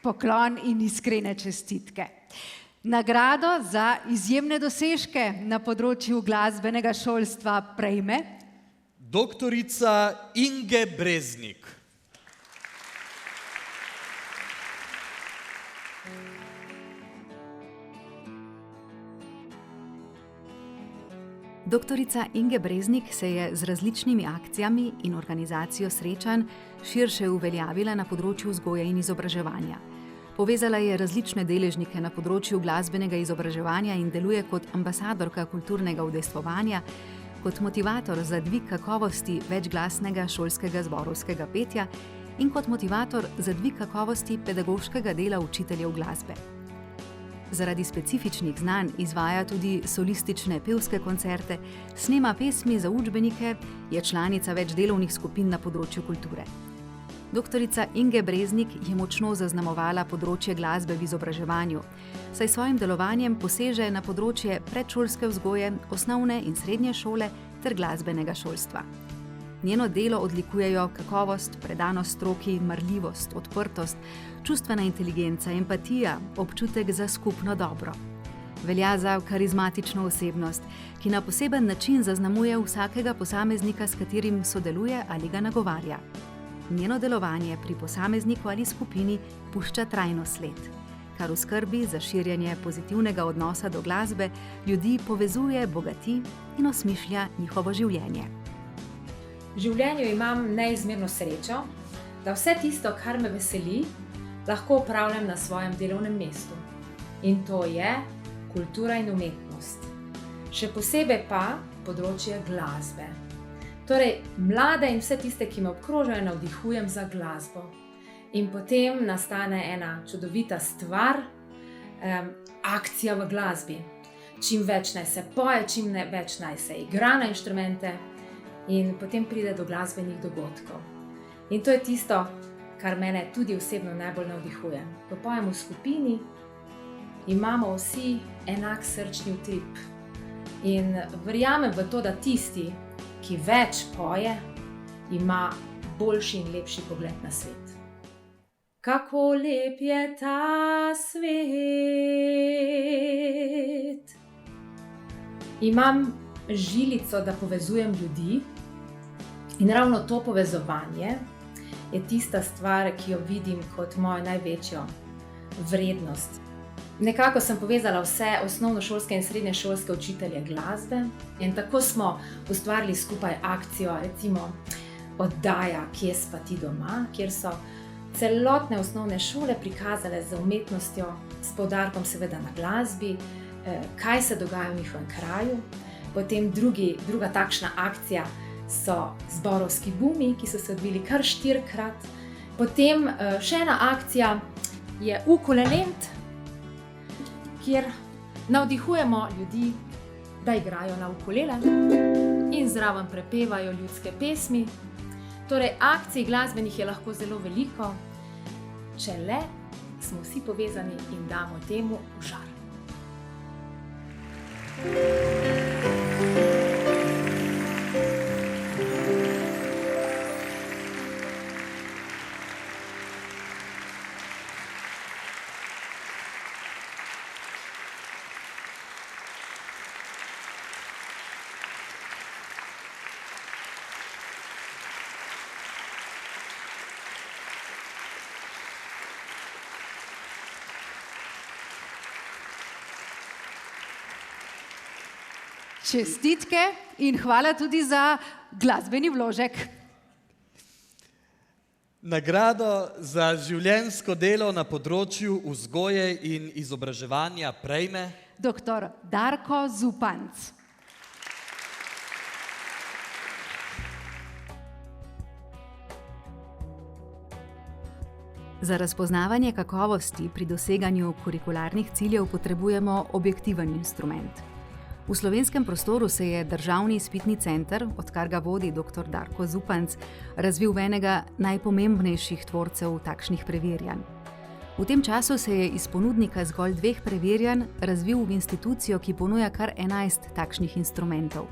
Speaker 2: Poklon in iskrene čestitke. Nagrado za izjemne dosežke na področju glasbenega šolstva prejme
Speaker 1: doktorica Inge Breznik.
Speaker 7: Doktorica Inge Breznik se je z različnimi akcijami in organizacijo srečanj širše uveljavila na področju vzgoje in izobraževanja. Povezala je različne deležnike na področju glasbenega izobraževanja in deluje kot ambasadorka kulturnega udejstvovanja, kot motivator za dvig kakovosti večglasnega šolskega zborovskega petja in kot motivator za dvig kakovosti pedagoškega dela učiteljev glasbe. Zaradi specifičnih znanj izvaja tudi solistične pevske koncerte, snema pesmi za učbenike, je članica več delovnih skupin na področju kulture. Doktorica Inge Breznik je močno zaznamovala področje glasbe v izobraževanju, saj svojim delovanjem poseže na področje predšolske vzgoje, osnovne in srednje šole ter glasbenega šolstva. Njeno delo odlikujejo kakovost, predanost stroki, marljivost, odprtost, čustvena inteligenca, empatija, občutek za skupno dobro. Velja za karizmatično osebnost, ki na poseben način zaznamuje vsakega posameznika, s katerim sodeluje ali ga nagovarja. Njeno delovanje pri posamezniku ali skupini pušča trajno sled, kar v skrbi za širjenje pozitivnega odnosa do glasbe ljudi povezuje, bogati in osmišlja njihovo življenje.
Speaker 12: V življenju imam neizmerno srečo, da vse tisto, kar me veseli, lahko opravljam na svojem delovnem mestu. In to je kultura in umetnost. Še posebej pa področje glasbe. Torej, mlade in vse tiste, ki me obkrožajo, navdihujem za glasbo. In potem nastane ena čudovita stvar, akcija v glasbi. Čim več naj se poje, čim več naj se igra na inštrumente in potem pride do glasbenih dogodkov. In to je tisto, kar mene tudi osebno najbolj navdihuje. Ko pojemo v skupini, imamo vsi enak srčni utrip. In verjamem v to, da tisti, ki več poje, ima boljši in lepši pogled na svet. Kako lep je ta svet. Imam žilico, da povezujem ljudi in ravno to povezovanje je tista stvar, ki jo vidim kot mojo največjo vrednost. Nekako sem povezala vse osnovnošolske in srednješolske učitelje glasbe in tako smo ustvarili skupaj akcijo, recimo oddaja Kje sva ti doma, kjer so celotne osnovne šole prikazale z umetnostjo, s poudarkom seveda na glasbi, kaj se dogaja v njihovem kraju. Potem druga takšna akcija so zborovski bumi, ki so se odvili kar 4-krat. Potem še ena akcija je Ukulelent, kjer navdihujemo ljudi, da igrajo na ukulele in zraven prepevajo ljudske pesmi. Torej, akcij glasbenih je lahko zelo veliko, če le smo vsi povezani in damo temu žar.
Speaker 2: Čestitke in hvala tudi za glasbeni vložek.
Speaker 1: Nagrado za življenjsko delo na področju vzgoje in izobraževanja prejme
Speaker 2: dr. Darko Zupanc.
Speaker 7: Za razpoznavanje kakovosti pri doseganju kurikularnih ciljev potrebujemo objektiven instrument. V slovenskem prostoru se je Državni izpitni center, odkar ga vodi dr. Darko Zupanc, razvil v enega najpomembnejših tvorcev takšnih preverjanj. V tem času se je iz ponudnika zgolj 2 preverjanj razvil v institucijo, ki ponuja kar 11 takšnih instrumentov.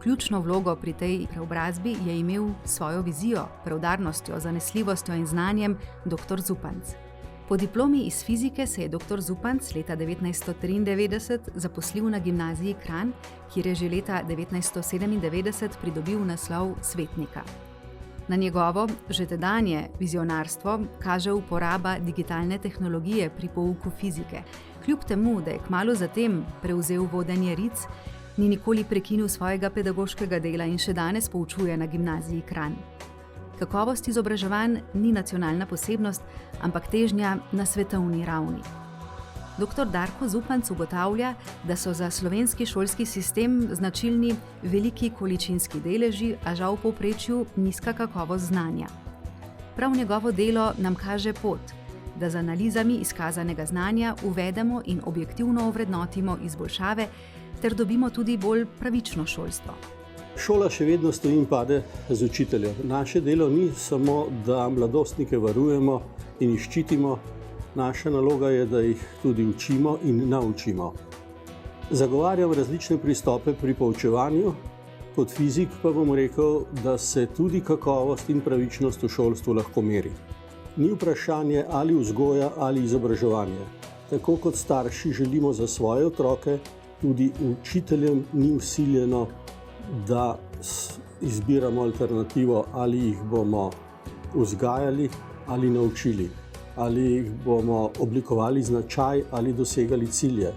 Speaker 7: Ključno vlogo pri tej preobrazbi je imel svojo vizijo, preudarnostjo, zanesljivostjo in znanjem dr. Zupanc. Po diplomi iz fizike se je dr. Zupanc leta 1993 zaposlil na gimnaziji Kranj, kjer je že leta 1997 pridobil naslov svetnika. Na njegovo že tedanje vizionarstvo kaže uporaba digitalne tehnologije pri pouku fizike. Kljub temu, da je kmalu zatem prevzel vodenje RIC, ni nikoli prekinil svojega pedagoškega dela in še danes poučuje na gimnaziji Kranj. Kakovost izobraževanj ni nacionalna posebnost, ampak težnja na svetovni ravni. Dr. Darko Zupanc ugotavlja, da so za slovenski šolski sistem značilni veliki količinski deleži, a žal v povprečju nizka kakovost znanja. Prav njegovo delo nam kaže pot, da z analizami izkazanega znanja uvedemo in objektivno ovrednotimo izboljšave ter dobimo tudi bolj pravično šolstvo.
Speaker 13: Šola še vedno stoji in pade z učiteljem. Naše delo ni samo, da mladostnike varujemo in jih ščitimo, naša naloga je, da jih tudi učimo in naučimo. Zagovarjam različne pristope pri poučevanju, kot fizik pa bom rekel, da se tudi kakovost in pravičnost v šolstvu lahko meri. Ni vprašanje ali vzgoja ali izobraževanje. Tako kot starši želimo za svoje otroke, tudi učiteljem ni vsiljeno, da izbiramo alternativo, ali jih bomo vzgajali ali naučili, ali jih bomo oblikovali značaj ali dosegali cilje.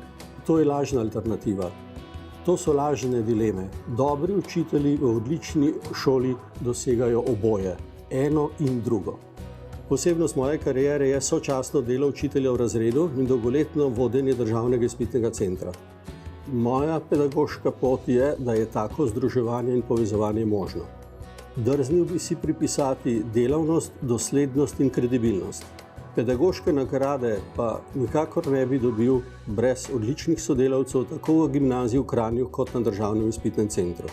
Speaker 13: To je lažna alternativa. To so lažne dileme. Dobri učitelji v odlični šoli dosegajo oboje, eno in drugo. Posebnost moje kariere je sočasno delo učitelja v razredu in dolgoletno vodenje državnega izpitnega centra. Moja pedagoška pot je, da je tako združevanje in povezovanje možno. Drznil bi si pripisati delavnost, doslednost in kredibilnost. Pedagoške nagrade pa nikakor ne bi dobil brez odličnih sodelavcev tako v gimnaziji v Kranju kot na državnem izpitnem centru.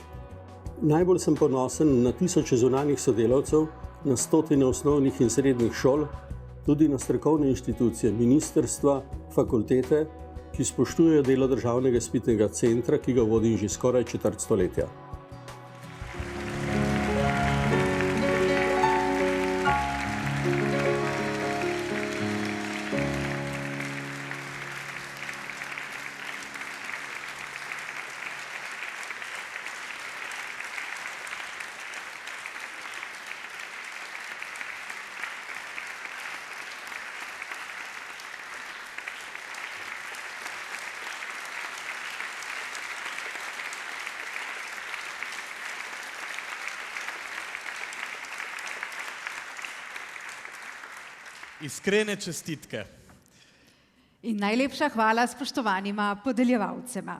Speaker 13: Najbolj sem ponosen na tisoče zunanjih sodelavcev, na stotine osnovnih in srednjih šol, tudi na strokovne inštitucije, ministrstva, fakultete, ki spoštujejo delo državnega izpitnega centra, ki ga vodim že skoraj četrt stoletja.
Speaker 1: Iskrene čestitke.
Speaker 2: In najlepša hvala spoštovanima podeljevalcema.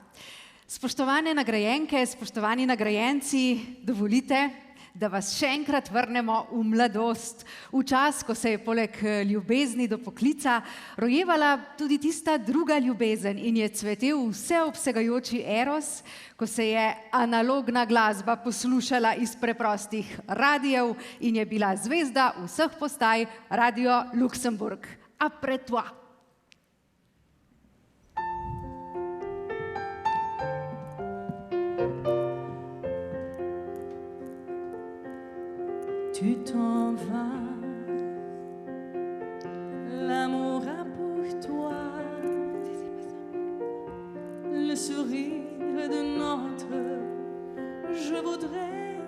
Speaker 2: Spoštovane nagrajenke, spoštovani nagrajenci, dovolite, da vas še enkrat vrnemo v mladost, v čas, ko se je poleg ljubezni do poklica rojevala tudi tista druga ljubezen in je cvetel vseobsegajoči eros, ko se je analogna glasba poslušala iz preprostih radijev in je bila zvezda vseh postaj Radio Luksemburg. Après toi.
Speaker 6: Tu t'en vas, l'amour a pour toi le sourire de notre. Je voudrais,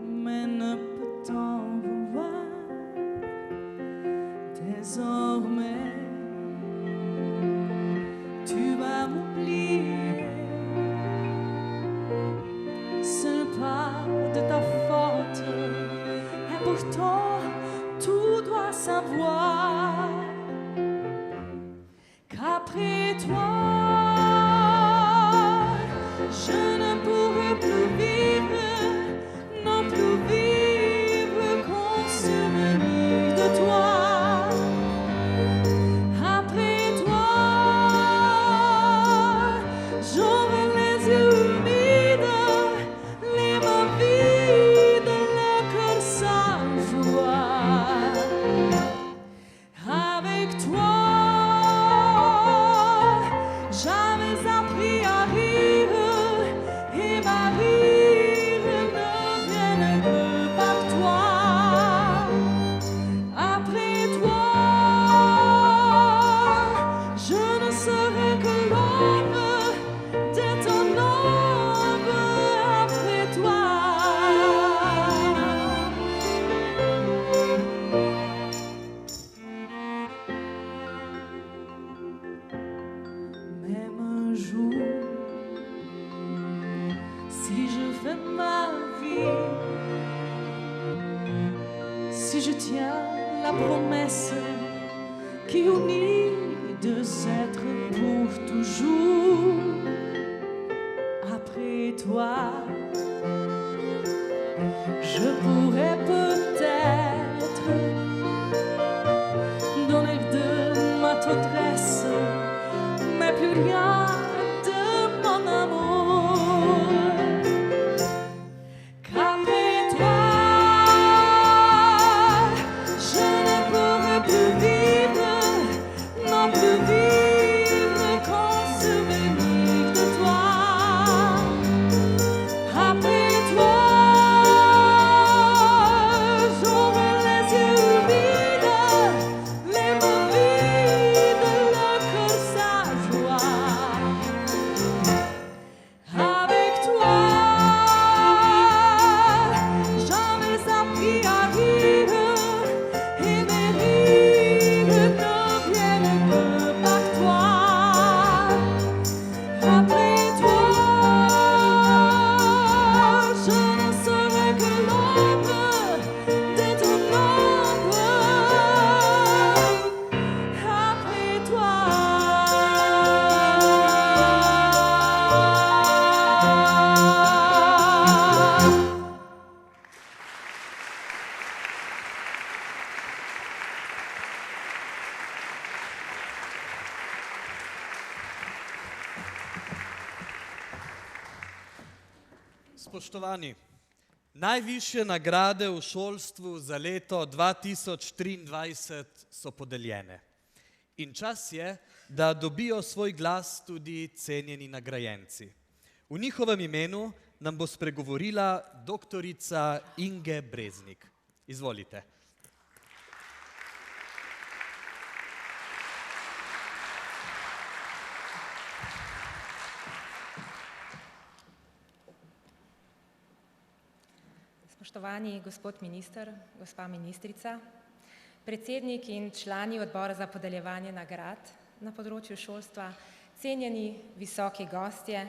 Speaker 6: mais ne peux t'en vouloir. Désormais, tu vas m'oublier. Ce n'est pas de ta faute. Pourtant, tout doit savoir qu'après toi, je ne pourrai plus vivre, non plus vivre qu'en souvenir de toi. Après toi, j'aurai les yeux humides, les mains vides, le cœur sans joie. Avec toi, j'avais appris à rire et ma rire ne vient que par toi. Après toi, je ne serai que l'ombre de ton ombre. Après toi. Même un jour, si je fais ma vie, si je tiens la promesse qui unit deux êtres pour toujours, après toi, je pourrais peut-être donner de ma tendresse, mais plus rien de mon amour. Qu'après toi, je ne pourrai plus vivre, non plus vivre qu'en souvenir de toi. Après toi,
Speaker 1: Spoštovani, najvišje nagrade v šolstvu za leto 2023 so podeljene. In čas je, da dobijo svoj glas tudi cenjeni nagrajenci. V njihovem imenu nam bo spregovorila doktorica Inge Breznik. Izvolite.
Speaker 14: Spoštovani gospod minister, gospa ministrica, predsednik in člani odbora za podeljevanje nagrad na področju šolstva, cenjeni visoki gostje,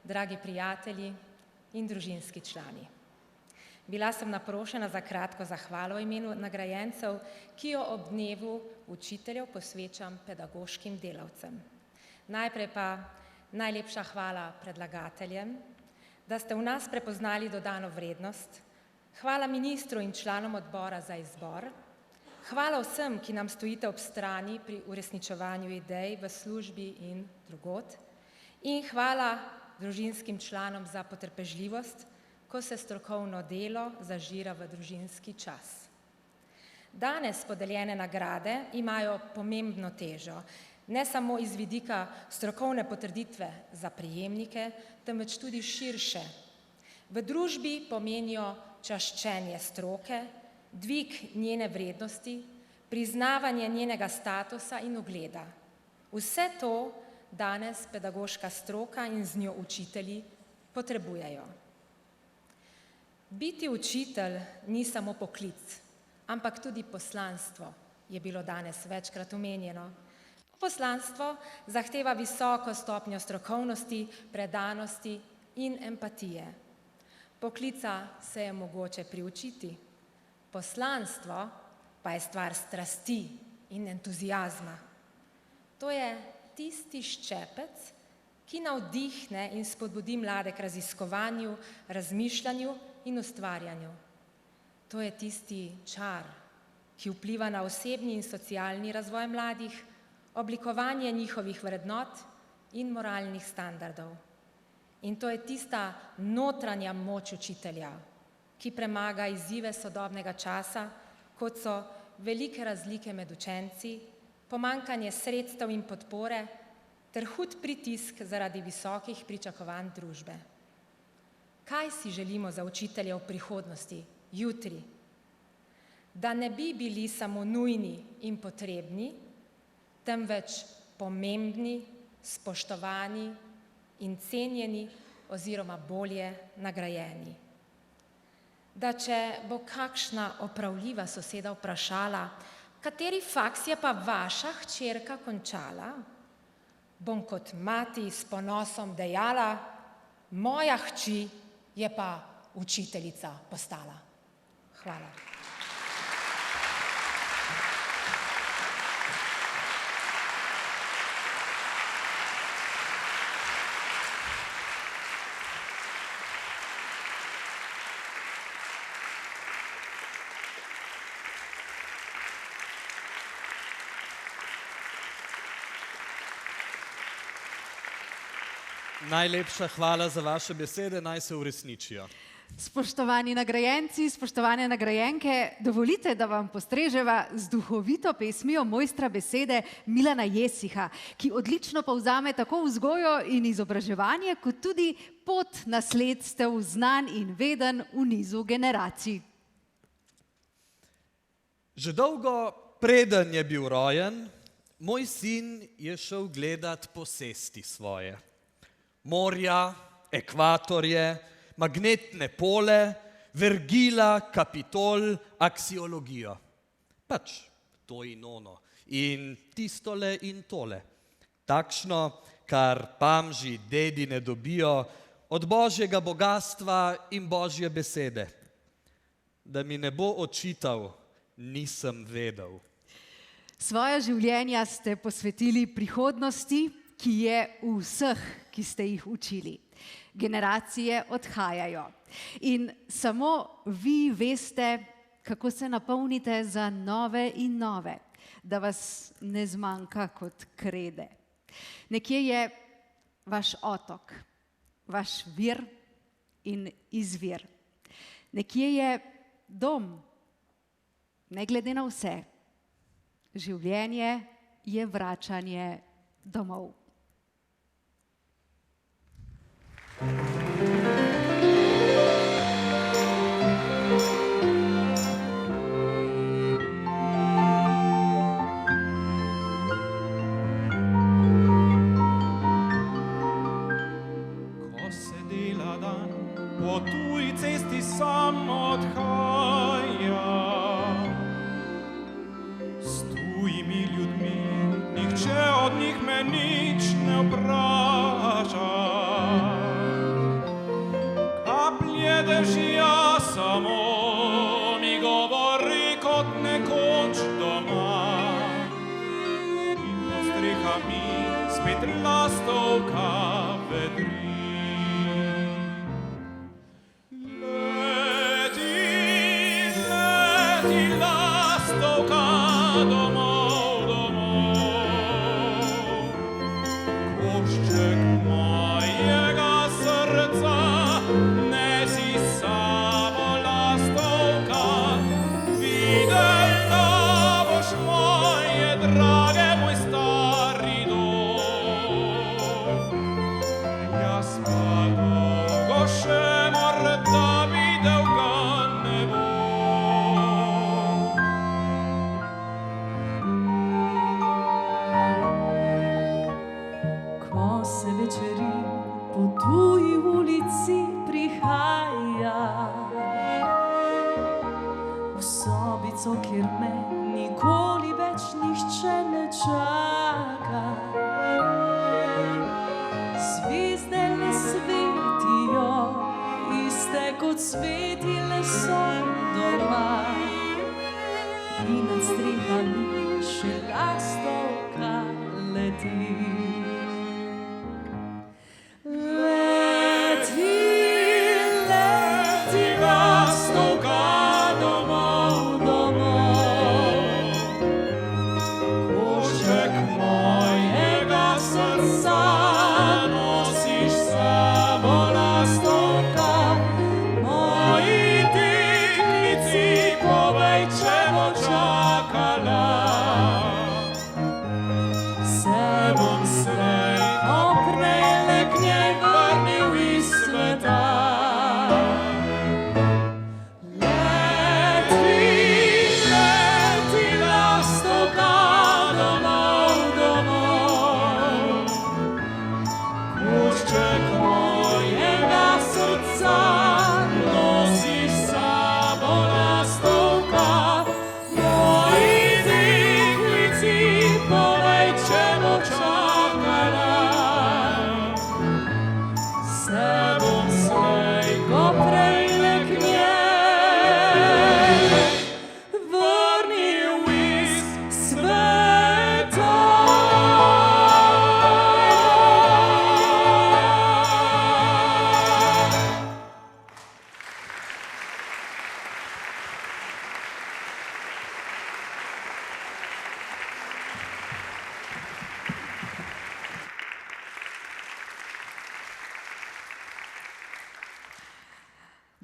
Speaker 14: dragi prijatelji in družinski člani. Bila sem naprošena za kratko zahvalo v imenu nagrajencev, ki jo ob dnevu učiteljev posvečam pedagoškim delavcem. Najprej pa najlepša hvala predlagateljem, da ste v nas prepoznali dodano vrednost. Hvala ministru in članom odbora za izbor. Hvala vsem, ki nam stojite ob strani pri uresničevanju idej v službi in drugod. In hvala družinskim članom za potrpežljivost, ko se strokovno delo zažira v družinski čas. Danes podeljene nagrade imajo pomembno težo, ne samo iz vidika strokovne potrditve za prejemnike, temveč tudi širše. V družbi pomenijo čaščenje stroke, dvig njene vrednosti, priznavanje njenega statusa in ugleda. Vse to danes pedagoška stroka in z njo učitelji potrebujejo. Biti učitelj ni samo poklic, ampak tudi poslanstvo, je bilo danes večkrat omenjeno. Poslanstvo zahteva visoko stopnjo strokovnosti, predanosti in empatije. Poklica se je mogoče priučiti, poslanstvo pa je stvar strasti in entuziazma. To je tisti ščepec, ki navdihne in spodbudi mlade k raziskovanju, razmišljanju in ustvarjanju. To je tisti čar, ki vpliva na osebni in socialni razvoj mladih, oblikovanje njihovih vrednot in moralnih standardov. In to je tista notranja moč učitelja, ki premaga izzive sodobnega časa, kot so velike razlike med učenci, pomanjkanje sredstev in podpore ter hud pritisk zaradi visokih pričakovanj družbe. Kaj si želimo za učitelje v prihodnosti, jutri? Da ne bi bili samo nujni in potrebni, temveč pomembni, spoštovani in cenjeni oziroma bolje nagrajeni. Da če bo kakšna opravljiva soseda vprašala, kateri faks je pa vaša hčerka končala, bom kot mati s ponosom dejala, moja hči je pa učiteljica postala. Hvala.
Speaker 1: Najlepša hvala za vaše besede, naj se uresničijo.
Speaker 2: Spoštovani nagrajenci, spoštovane nagrajenke, dovolite, da vam postreževa z duhovito pesmijo mojstra besede Milana Jesiha, ki odlično povzame tako vzgojo in izobraževanje, kot tudi pot nasledstev znanj in veden v nizu generacij.
Speaker 1: Že dolgo preden je bil rojen, moj sin je šel gledat posesti svoje. Morja, ekvatorje, magnetne pole, vergila, kapitol, aksiologijo. Pač to in ono. In tistole in tole. Takšno, kar pamži dedi ne dobijo od božjega bogastva in božje besede. Da mi ne bo očital, nisem vedel.
Speaker 2: Svoja življenja ste posvetili prihodnosti, ki je v vseh, ki ste jih učili. Generacije odhajajo. In samo vi veste, kako se napolnite za nove in nove, da vas ne zmanjka kot krede. Nekje je vaš otok, vaš vir, in izvir. Nekje je dom, ne glede na vse. Življenje je vračanje domov.
Speaker 3: Po tuji cesti sam odhaja. S tujimi ljudmi nihče od njih me nič ne vpraša. Kaplje dežja samo mi govori kot nekoč doma. In pod strehami spet lastovka vedri. Domov, domov, košček mojega srca, nesi samo lastovka, videla boš moje drage, moj stari dom. Jaz pa dolgo še morda videl ga ne bom.
Speaker 6: Večeri po tuji ulici prihaja v sobico, kjer me nikoli več nihče ne čaka. Zvizde ne svetijo, iste kot svetile so doma. In nad strehami še lastovka leti.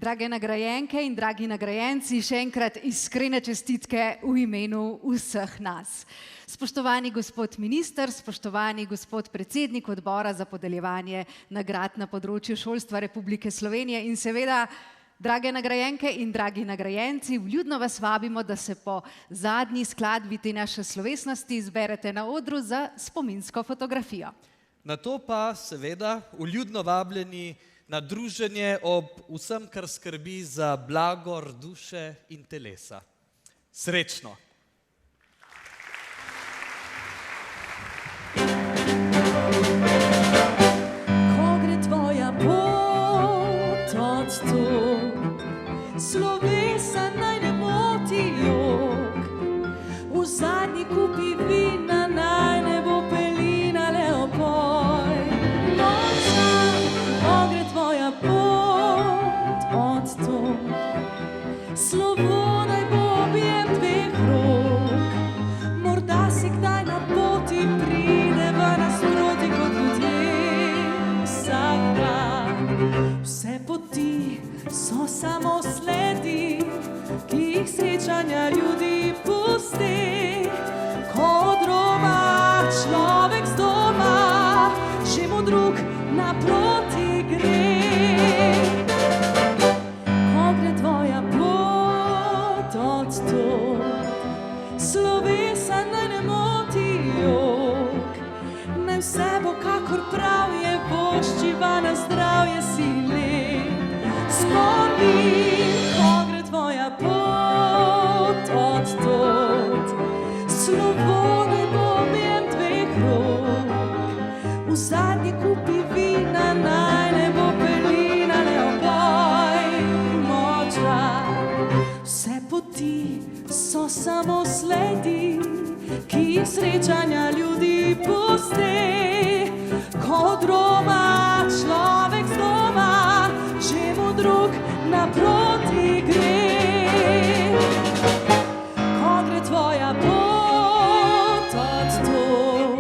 Speaker 2: Drage nagrajenke in dragi nagrajenci, še enkrat iskrene čestitke v imenu vseh nas. Spoštovani gospod minister, spoštovani gospod predsednik odbora za podeljevanje nagrad na področju šolstva Republike Slovenije in seveda, drage nagrajenke in dragi nagrajenci, vljudno vas vabimo, da se po zadnji skladbi te naše slovesnosti zberete na odru za spominsko fotografijo.
Speaker 1: Na to pa seveda vljudno vabljeni na druženje ob vsem, kar skrbi za blagor duše in telesa. Srečno!
Speaker 6: Ko gre tvoja pot od tod, slovesa naj ne moti jok, v zadnji kupi vina naj ne bo pelina leopoj. Slovo naj bo objem dveh rok, morda si kdaj na poti prideva nasproti kot ljudje vsak dan. Vse poti srečanja ljudi pustih, ko odroma človek z doma, že mu drug naproti gre. Ko gre tvoja pot od tod, slovesa naj ne moti jok, naj vse bo kakor prav je, voščiva na zdravje si lep. Spomni, ko gre tvoja pot od tod, slovo naj bo objem dveh rok, v zadnji kupi vina naj ne bo pelina, ne oboj močan. Vse poti so samo sledi, ki jih srečanja ljudi pusti, ko odroma človek z doma, že mu drug naproti gre. Ko gre tvoja pot od tod,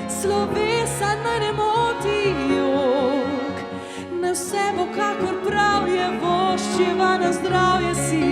Speaker 6: slovesa naj ne moti jok, naj vse bo kakor prav je, voščiva na zdravje si